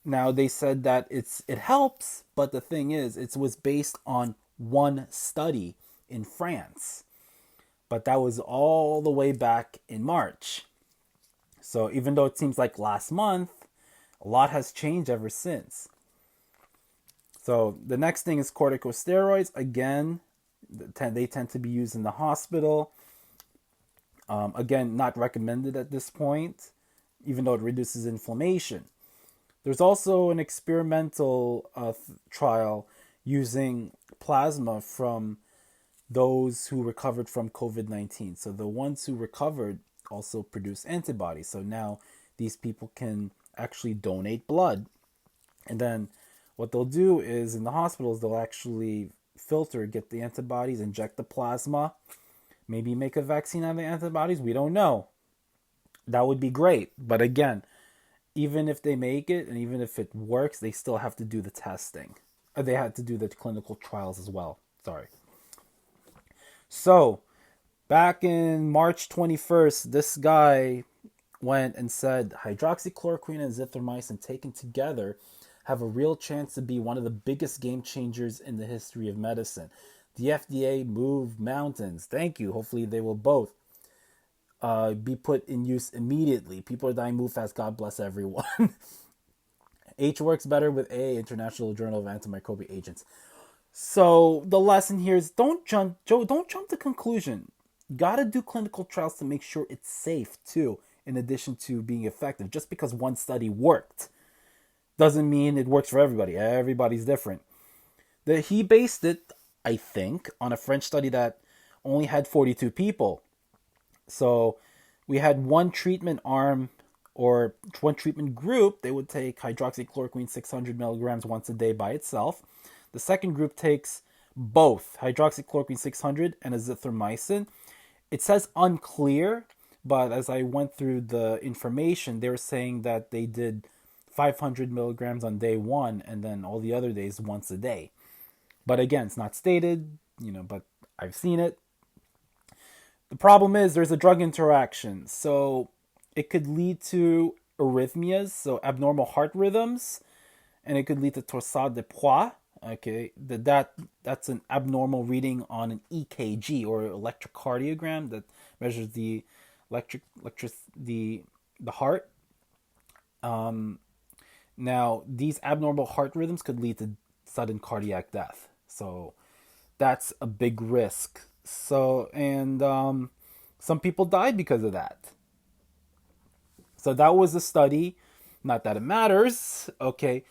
now they said that it helps, but the thing is, it was based on one study in France. But that was all the way back in March. So even though it seems like last month, a lot has changed ever since. So the next thing is corticosteroids. Again, they tend to be used in the hospital. Again, not recommended at this point, even though it reduces inflammation. There's also an experimental trial using plasma from those who recovered from COVID-19. So the ones who recovered also produce antibodies. So now these people can actually donate blood. And then what they'll do is in the hospitals, they'll actually filter, get the antibodies, inject the plasma, maybe make a vaccine out of the antibodies. We don't know. That would be great. But again, even if they make it and even if it works, they still have to do the testing. They had to do the clinical trials as well. Sorry. So Back in March 21st, this guy went and said hydroxychloroquine and zithromycin taken together have a real chance to be one of the biggest game changers in the history of medicine. The FDA moved mountains. Thank you. Hopefully, they will both be put in use immediately. People are dying. Move fast. God bless everyone. H works better with A, International Journal of Antimicrobial Agents. So the lesson here is don't jump, Joe. Don't jump to conclusion. Gotta do clinical trials to make sure it's safe too. In addition to being effective, just because one study worked doesn't mean it works for everybody. Everybody's different. He based it, I think, on a French study that only had 42 people. So we had one treatment arm or one treatment group. They would take hydroxychloroquine 600 milligrams once a day by itself. The second group takes both hydroxychloroquine 600 and azithromycin. It says unclear, but as I went through the information, they were saying that they did 500 milligrams on day one and then all the other days once a day. But again, it's not stated, but I've seen it. The problem is there's a drug interaction. So it could lead to arrhythmias, so abnormal heart rhythms, and it could lead to torsade de poids. Okay, that's an abnormal reading on an EKG or electrocardiogram that measures the the heart. Now these abnormal heart rhythms could lead to sudden cardiac death. So that's a big risk. So and some people died because of that. So that was a study. Not that it matters, okay,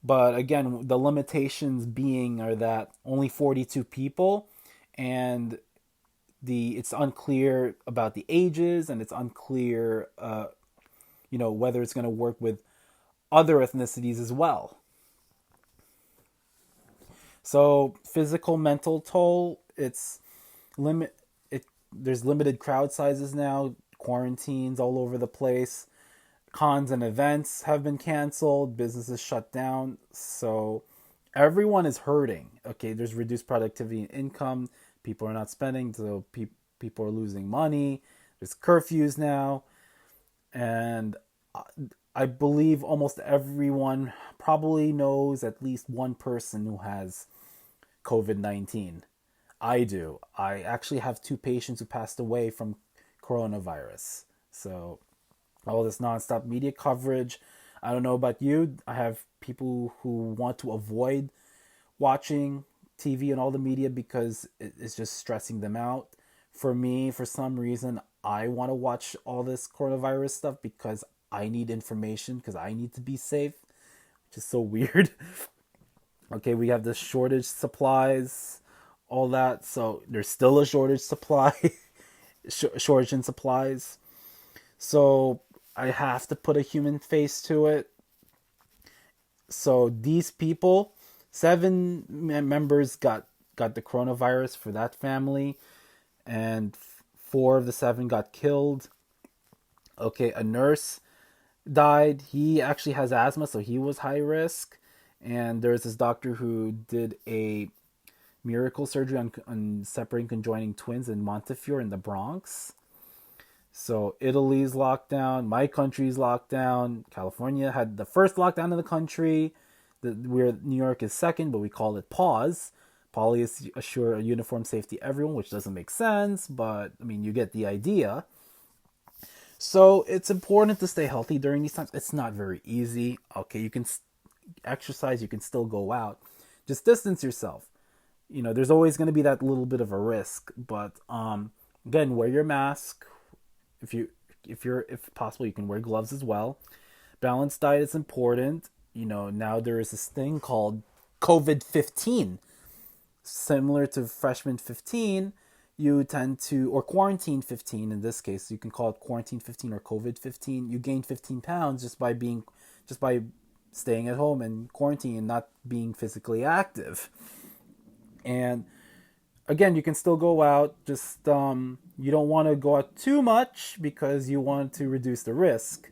but again, the limitations being are that only 42 people, and it's unclear about the ages, and it's unclear, whether it's going to work with other ethnicities as well. So physical, mental toll. There's limited crowd sizes now. Quarantines all over the place. Cons and events have been canceled, businesses shut down, so everyone is hurting. Okay, there's reduced productivity and income, people are not spending, so people are losing money, there's curfews now, and I believe almost everyone probably knows at least one person who has COVID-19. I do. I actually have two patients who passed away from coronavirus, so all this nonstop media coverage. I don't know about you. I have people who want to avoid watching TV and all the media because it's just stressing them out. For me, for some reason, I want to watch all this coronavirus stuff because I need information, because I need to be safe, which is so weird. Okay, we have the shortage supplies, all that. So there's still a shortage supply, shortage in supplies. So I have to put a human face to it. So these people, 7 members got the coronavirus for that family, and 4 of the 7 got killed. Okay, a nurse died. He actually has asthma, so he was high risk. And there's this doctor who did a miracle surgery on separating conjoining twins in Montefiore in the Bronx. So Italy's locked down. My country's locked down. California had the first lockdown in the country. Where New York is second, but we call it pause. Policy assure a uniform safety everyone, which doesn't make sense, but I mean, you get the idea. So it's important to stay healthy during these times. It's not very easy. Okay, you can exercise, you can still go out. Just distance yourself. There's always going to be that little bit of a risk, but again, wear your mask. If possible, you can wear gloves as well. Balanced diet is important. Now there is this thing called COVID-15. Similar to freshman 15, you tend to, or quarantine 15 in this case, you can call it quarantine 15 or COVID-15. You gain 15 pounds just by staying at home and quarantine and not being physically active. And again, you can still go out, just you don't want to go out too much because you want to reduce the risk.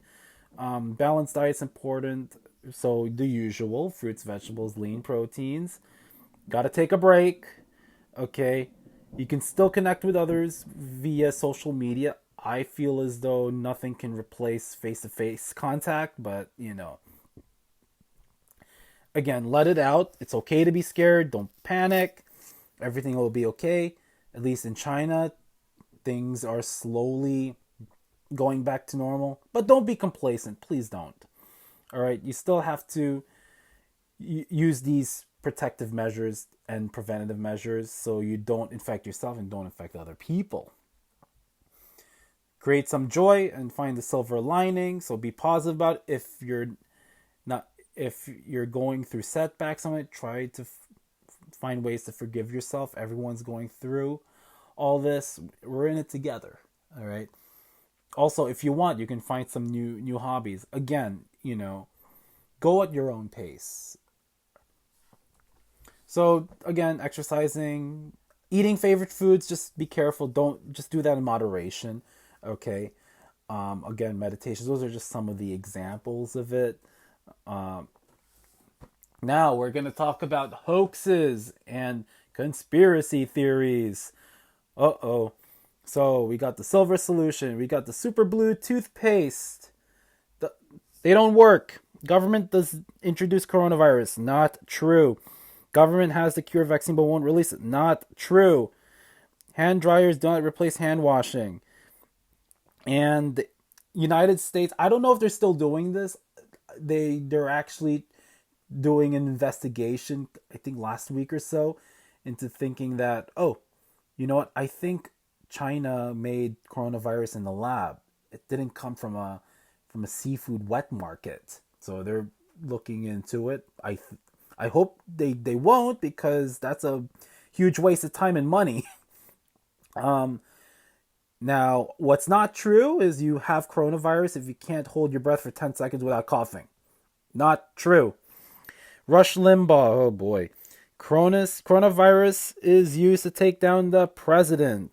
Balanced diet is important. So the usual, fruits, vegetables, lean proteins. Got to take a break. Okay. You can still connect with others via social media. I feel as though nothing can replace face to face contact, but again, let it out. It's okay to be scared. Don't panic. Everything will be okay. At least in China, things are slowly going back to normal. But don't be complacent. Please don't. All right. You still have to use these protective measures and preventative measures so you don't infect yourself and don't infect other people. Create some joy and find the silver lining. So be positive about it. Not if you're going through setbacks on it, try to find ways to forgive yourself. Everyone's going through all this. We're in it together. All right. Also, if you want, you can find some new hobbies. Again, go at your own pace. So again, exercising, eating favorite foods. Just be careful. Don't just do that in moderation. Okay. Again, meditations. Those are just some of the examples of it. Um, Now we're going to talk about hoaxes and conspiracy theories. Uh-oh. So we got the silver solution. We got the super blue toothpaste. They don't work. Government does introduce coronavirus. Not true. Government has the cure vaccine but won't release it. Not true. Hand dryers do not replace hand washing. And the United States, I don't know if they're still doing this. They're actually doing an investigation, I think last week or so, into thinking that, oh, you know what? I think China made coronavirus in the lab. It didn't come from a seafood wet market. So they're looking into it. I hope they won't, because that's a huge waste of time and money. um Now, what's not true is you have coronavirus if you can't hold your breath for 10 seconds without coughing. Not true. Rush Limbaugh, oh boy. Coronavirus is used to take down the president.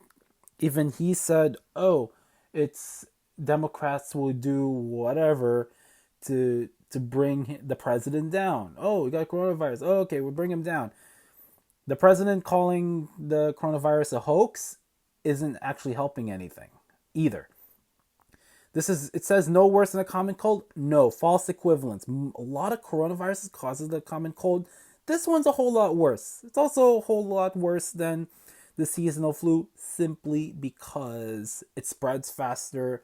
Even he said, oh, it's Democrats will do whatever to bring the president down. Oh, we got coronavirus. Oh, okay, we'll bring him down. The president calling the coronavirus a hoax isn't actually helping anything either. It says no worse than a common cold. No, false equivalence. A lot of coronaviruses causes the common cold. This one's a whole lot worse. It's also a whole lot worse than the seasonal flu, simply because it spreads faster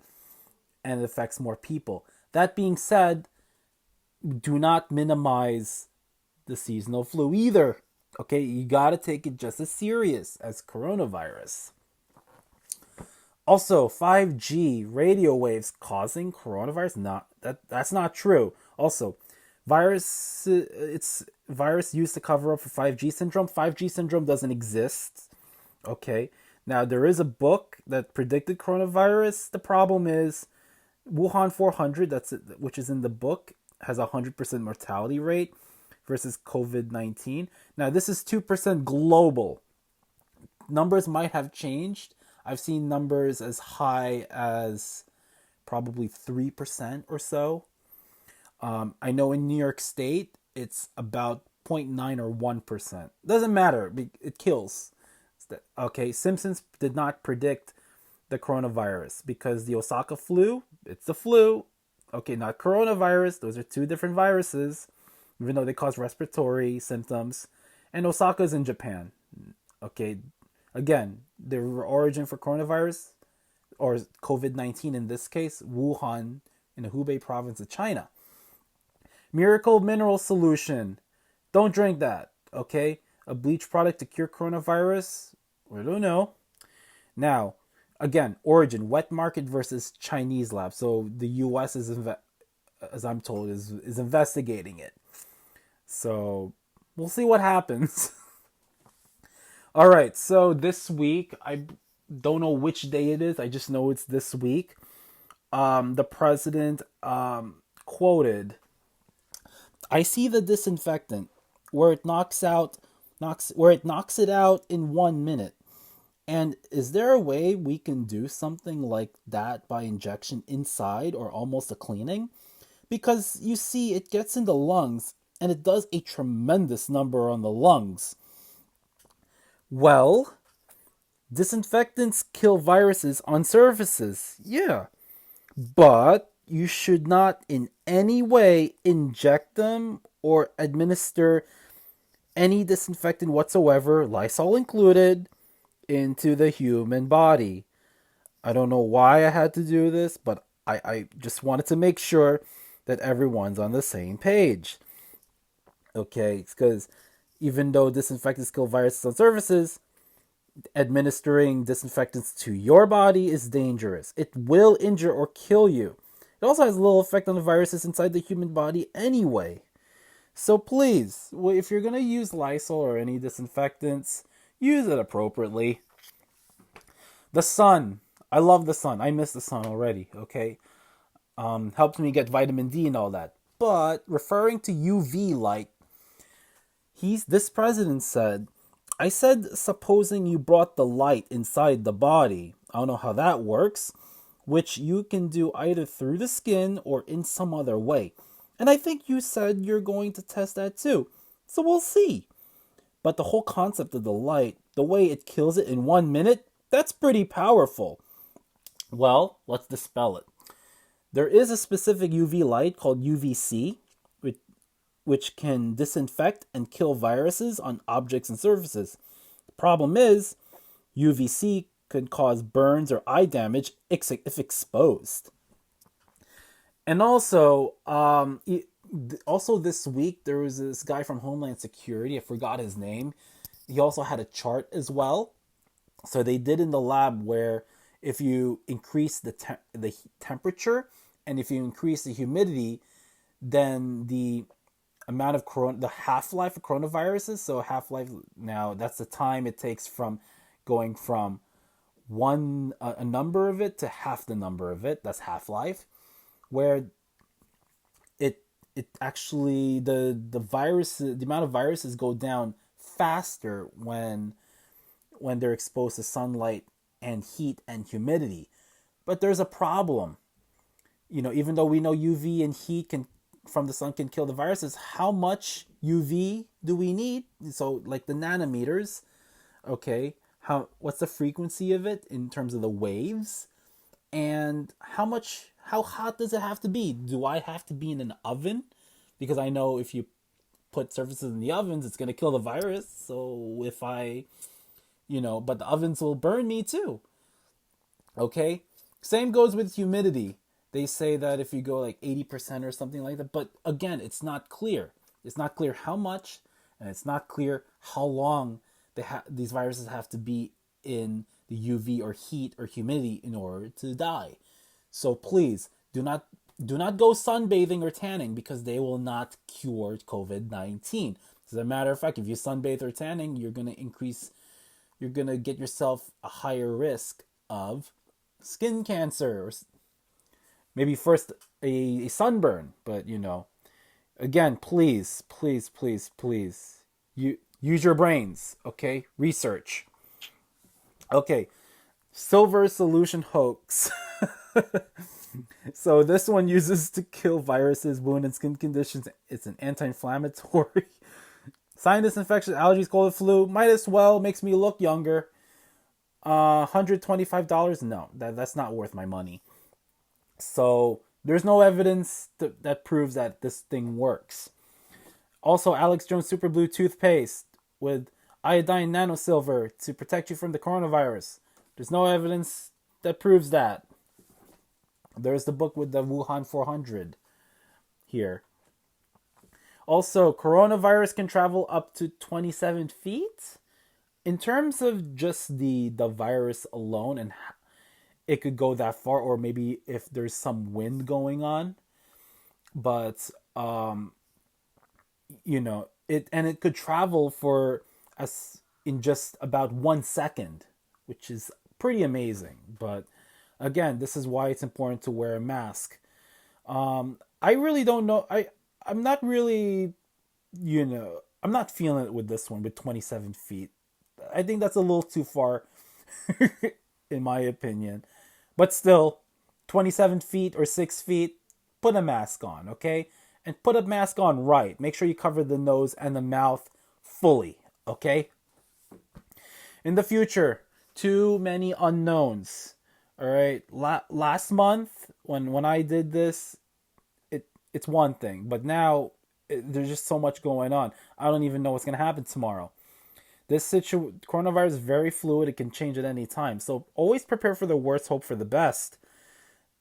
and it affects more people. That being said, do not minimize the seasonal flu either. Okay, you gotta take it just as serious as coronavirus. Also, 5G radio waves causing coronavirus? That's not true. Also, it's virus used to cover up for 5G syndrome. 5G syndrome doesn't exist. Okay. Now there is a book that predicted coronavirus. The problem is Wuhan 400, which is in the book, has a 100% mortality rate versus COVID-19. Now this is 2% global. Numbers might have changed. I've seen numbers as high as probably 3% or so. I know in New York State, it's about 0.9 or 1%. Doesn't matter. It kills. Okay, Simpsons did not predict the coronavirus because the Osaka flu, it's the flu. Okay, not coronavirus. Those are two different viruses, even though they cause respiratory symptoms. And Osaka's in Japan. Okay, again, the origin for coronavirus, or COVID-19 in this case, Wuhan in the Hubei province of China. Miracle mineral solution. Don't drink that, okay? A bleach product to cure coronavirus? We don't know. Now, again, origin, wet market versus Chinese lab. So the U.S. as I'm told, is investigating it. So we'll see what happens. All right, so this week, I don't know which day it is. I just know it's this week. The president quoted, "I see the disinfectant where it knocks it out in 1 minute. And is there a way we can do something like that by injection inside or almost a cleaning? Because you see, it gets in the lungs and it does a tremendous number on the lungs." Well, Disinfectants kill viruses on surfaces. Yeah. But you should not in any way inject them or administer any disinfectant whatsoever, Lysol included, into the human body. I don't know why I had to do this, but I just wanted to make sure that everyone's on the same page. Okay, because even though disinfectants kill viruses on surfaces, administering disinfectants to your body is dangerous. It will injure or kill you. It also has little effect on the viruses inside the human body anyway. So please, if you're going to use Lysol or any disinfectants, use it appropriately. The sun. I love the sun. I miss the sun already, okay? Helps me get vitamin D and all that. But referring to UV light, this president said, I said, supposing you brought the light inside the body. I don't know how that works, which you can do either through the skin or in some other way. And I think you said you're going to test that too. So we'll see. But the whole concept of the light, the way it kills it in 1 minute, that's pretty powerful. Well, let's dispel it. There is a specific UV light called UVC, which can disinfect and kill viruses on objects and surfaces. The problem is, UVC could cause burns or eye damage if exposed. And also this week, there was this guy from Homeland Security. I forgot his name. He also had a chart as well. So they did in the lab where if you increase the temperature and if you increase the humidity, then the amount of the half-life of coronaviruses. So half-life, now that's the time it takes from going from a number of it to half the number of it. That's half-life. Where it actually the amount of viruses go down faster when they're exposed to sunlight and heat and humidity. But there's a problem. Even though we know UV and heat from the sun can kill the viruses, how much UV do we need? So like the nanometers, okay? What's the frequency of it in terms of the waves? And how hot does it have to be? Do I have to be in an oven? Because I know if you put surfaces in the ovens, it's going to kill the virus. So if but the ovens will burn me too. Okay? Same goes with humidity. They say that if you go like 80% or something like that. But again, it's not clear. It's not clear how much, and it's not clear how long these viruses have to be in the UV or heat or humidity in order to die. So please do not go sunbathing or tanning because they will not cure COVID-19. As a matter of fact, if you sunbathe or tanning, you're going to get yourself a higher risk of skin cancer or maybe first a sunburn. But again, please use your brains, okay? Research. Okay, silver solution hoax. So this one uses to kill viruses, wound, and skin conditions. It's an anti-inflammatory. Sinus infections, allergies, cold, and flu. Might as well. Makes me look younger. $125? No, that's not worth my money. So there's no evidence that proves that this thing works. Also, Alex Jones Super Blue toothpaste with iodine nanosilver to protect you from the coronavirus. There's no evidence that proves that. There's the book with the Wuhan 400 here. Also, coronavirus can travel up to 27 feet. In terms of just the virus alone, and it could go that far, or maybe if there's some wind going on. But, it could travel in just about 1 second, which is pretty amazing. But again, this is why it's important to wear a mask. I really don't know. I'm not really, I'm not feeling it with this one with 27 feet. I think that's a little too far, in my opinion. But still, 27 feet or 6 feet, put a mask on, okay? And put a mask on right. Make sure you cover the nose and the mouth fully, okay? In the future, Too many unknowns. All right. Last month when I did this, it's one thing, but now there's just so much going on. I don't even know what's gonna happen tomorrow. Coronavirus is very fluid. It can change at any time. So always prepare for the worst, hope for the best.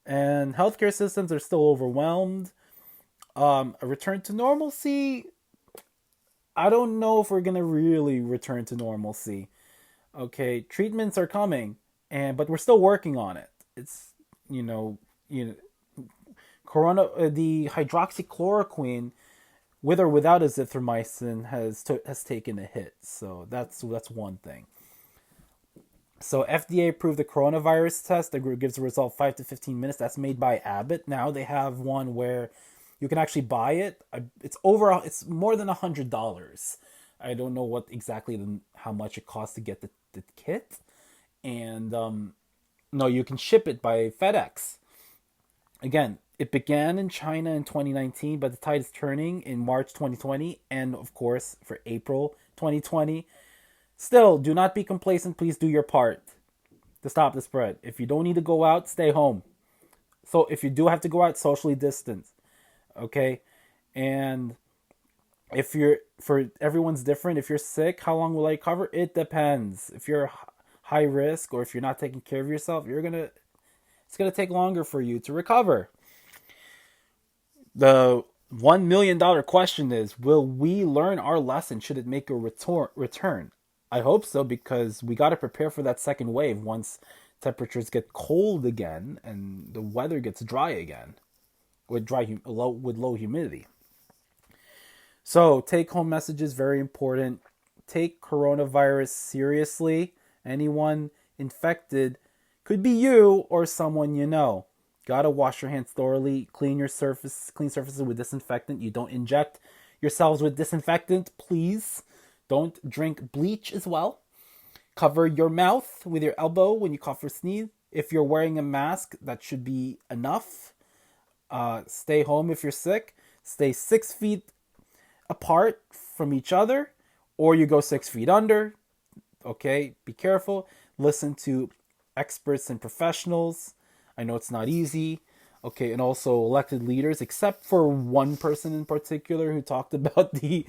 And healthcare systems are still overwhelmed. A return to normalcy, I don't know if we're gonna really return to normalcy. Okay, treatments are coming, but we're still working on it. It's you know you know the hydroxychloroquine with or without azithromycin has taken a hit. So that's one thing. So FDA approved the coronavirus test. The group gives a result 5 to 15 minutes. That's made by Abbott. Now they have one where you can actually buy it. It's more than $100. I don't know how much it costs to get the kit, and no, you can ship it by FedEx. Again, it began in China in 2019, but the tide is turning in March 2020, and of course for April 2020. Still, do not be complacent. Please do your part to stop the spread. If you don't need to go out, stay home. So if you do have to go out, socially distance. Okay? And for everyone's different. If you're sick, how long will I recover? It depends. If you're high risk or if you're not taking care of yourself, it's going to take longer for you to recover. The $1 million question is, will we learn our lesson? Should it make a return? I hope so, because we got to prepare for that second wave once temperatures get cold again and the weather gets dry again with low humidity. So take-home messages, very important. Take coronavirus seriously. Anyone infected could be you or someone you know. Gotta wash your hands thoroughly. Clean surfaces with disinfectant. You don't inject yourselves with disinfectant, please. Don't drink bleach as well. Cover your mouth with your elbow when you cough or sneeze. If you're wearing a mask, that should be enough. Stay home if you're sick. Stay 6 feet apart from each other, or you go 6 feet under. Okay, be careful. Listen to experts and professionals. I know it's not easy. Okay, and also elected leaders, except for one person in particular who talked about the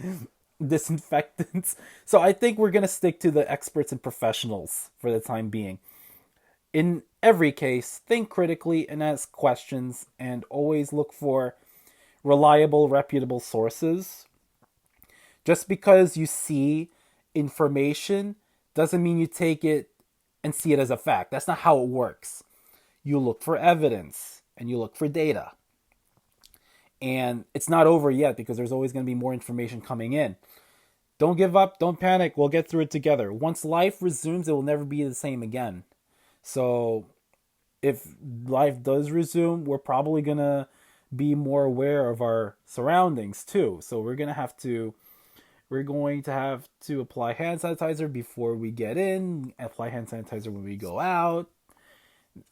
disinfectants. So I think we're going to stick to the experts and professionals for the time being. In every case, think critically and ask questions, and always look for reliable, reputable sources. Just because you see information doesn't mean you take it and see it as a fact. That's not how it works. You look for evidence and you look for data. And it's not over yet, because there's always going to be more information coming in. Don't give up. Don't panic. We'll get through it together. Once life resumes, it will never be the same again. So if life does resume, we're probably going to be more aware of our surroundings too. So we're going to have to apply hand sanitizer before we get in, apply hand sanitizer when we go out.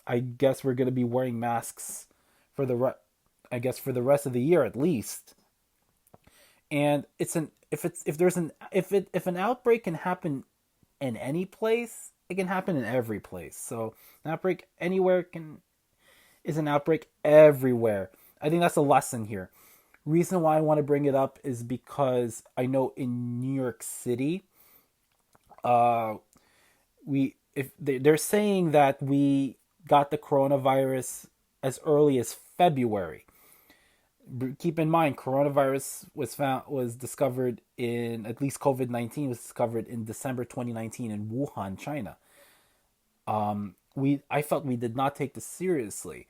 I guess we're going to be wearing masks for the rest of the year at least. And if an outbreak can happen in any place, it can happen in every place. So an outbreak anywhere is an outbreak everywhere. I think that's a lesson here. Reason why I want to bring it up is because I know in New York City, they're saying that we got the coronavirus as early as February. Keep in mind, coronavirus was discovered in, at least COVID-19 was discovered in December 2019 in Wuhan, China. I felt we did not take this seriously.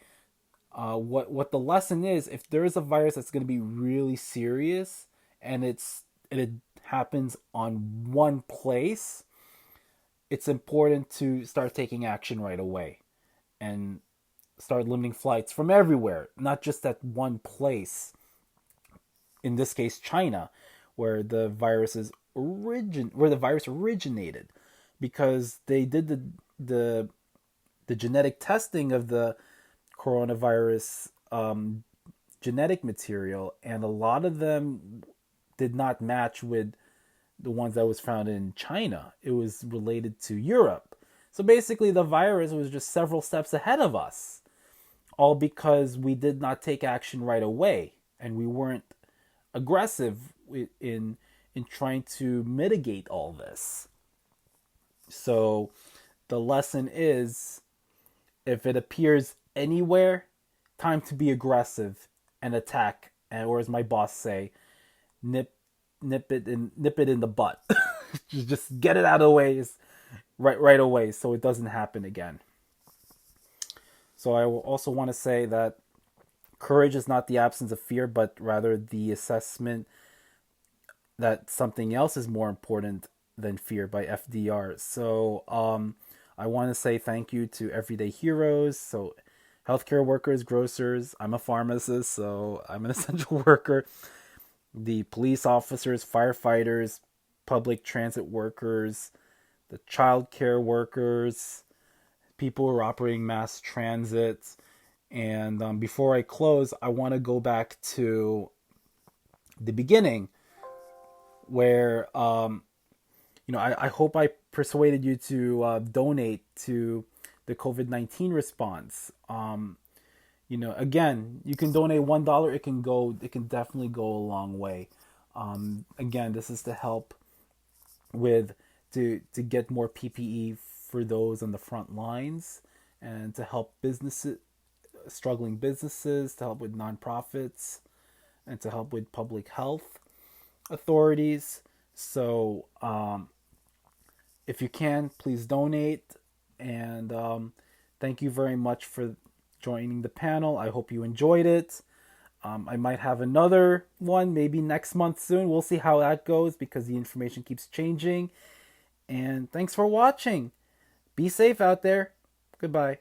What the lesson is, if there is a virus that's going to be really serious and it happens on one place, it's important to start taking action right away and start limiting flights from everywhere, not just that one place. In this case, China, where the virus originated, because they did the genetic testing of the coronavirus genetic material, and a lot of them did not match with the ones that was found in China. It was related to Europe. So basically, the virus was just several steps ahead of us, all because we did not take action right away and we weren't aggressive in trying to mitigate all this. So the lesson is, if it appears anywhere, time to be aggressive and attack, and or as my boss say, nip it in the butt. Just get it out of the way right away so it doesn't happen again. So I will also want to say that courage is not the absence of fear, but rather the assessment that something else is more important than fear, by FDR. So I want to say thank you to everyday heroes. So healthcare workers, grocers. I'm a pharmacist, so I'm an essential worker. The police officers, firefighters, public transit workers, the childcare workers, people who are operating mass transit. And before I close, I want to go back to the beginning where, I hope I persuaded you to donate to the COVID-19 response. Again, you can donate $1. It can definitely go a long way. Again, this is to help to get more PPE for those on the front lines, and to help struggling businesses, to help with nonprofits, and to help with public health authorities. So if you can, please donate. And thank you very much for joining the panel. I hope you enjoyed it. I might have another one maybe next month soon. We'll see how that goes because the information keeps changing. And thanks for watching. Be safe out there. Goodbye.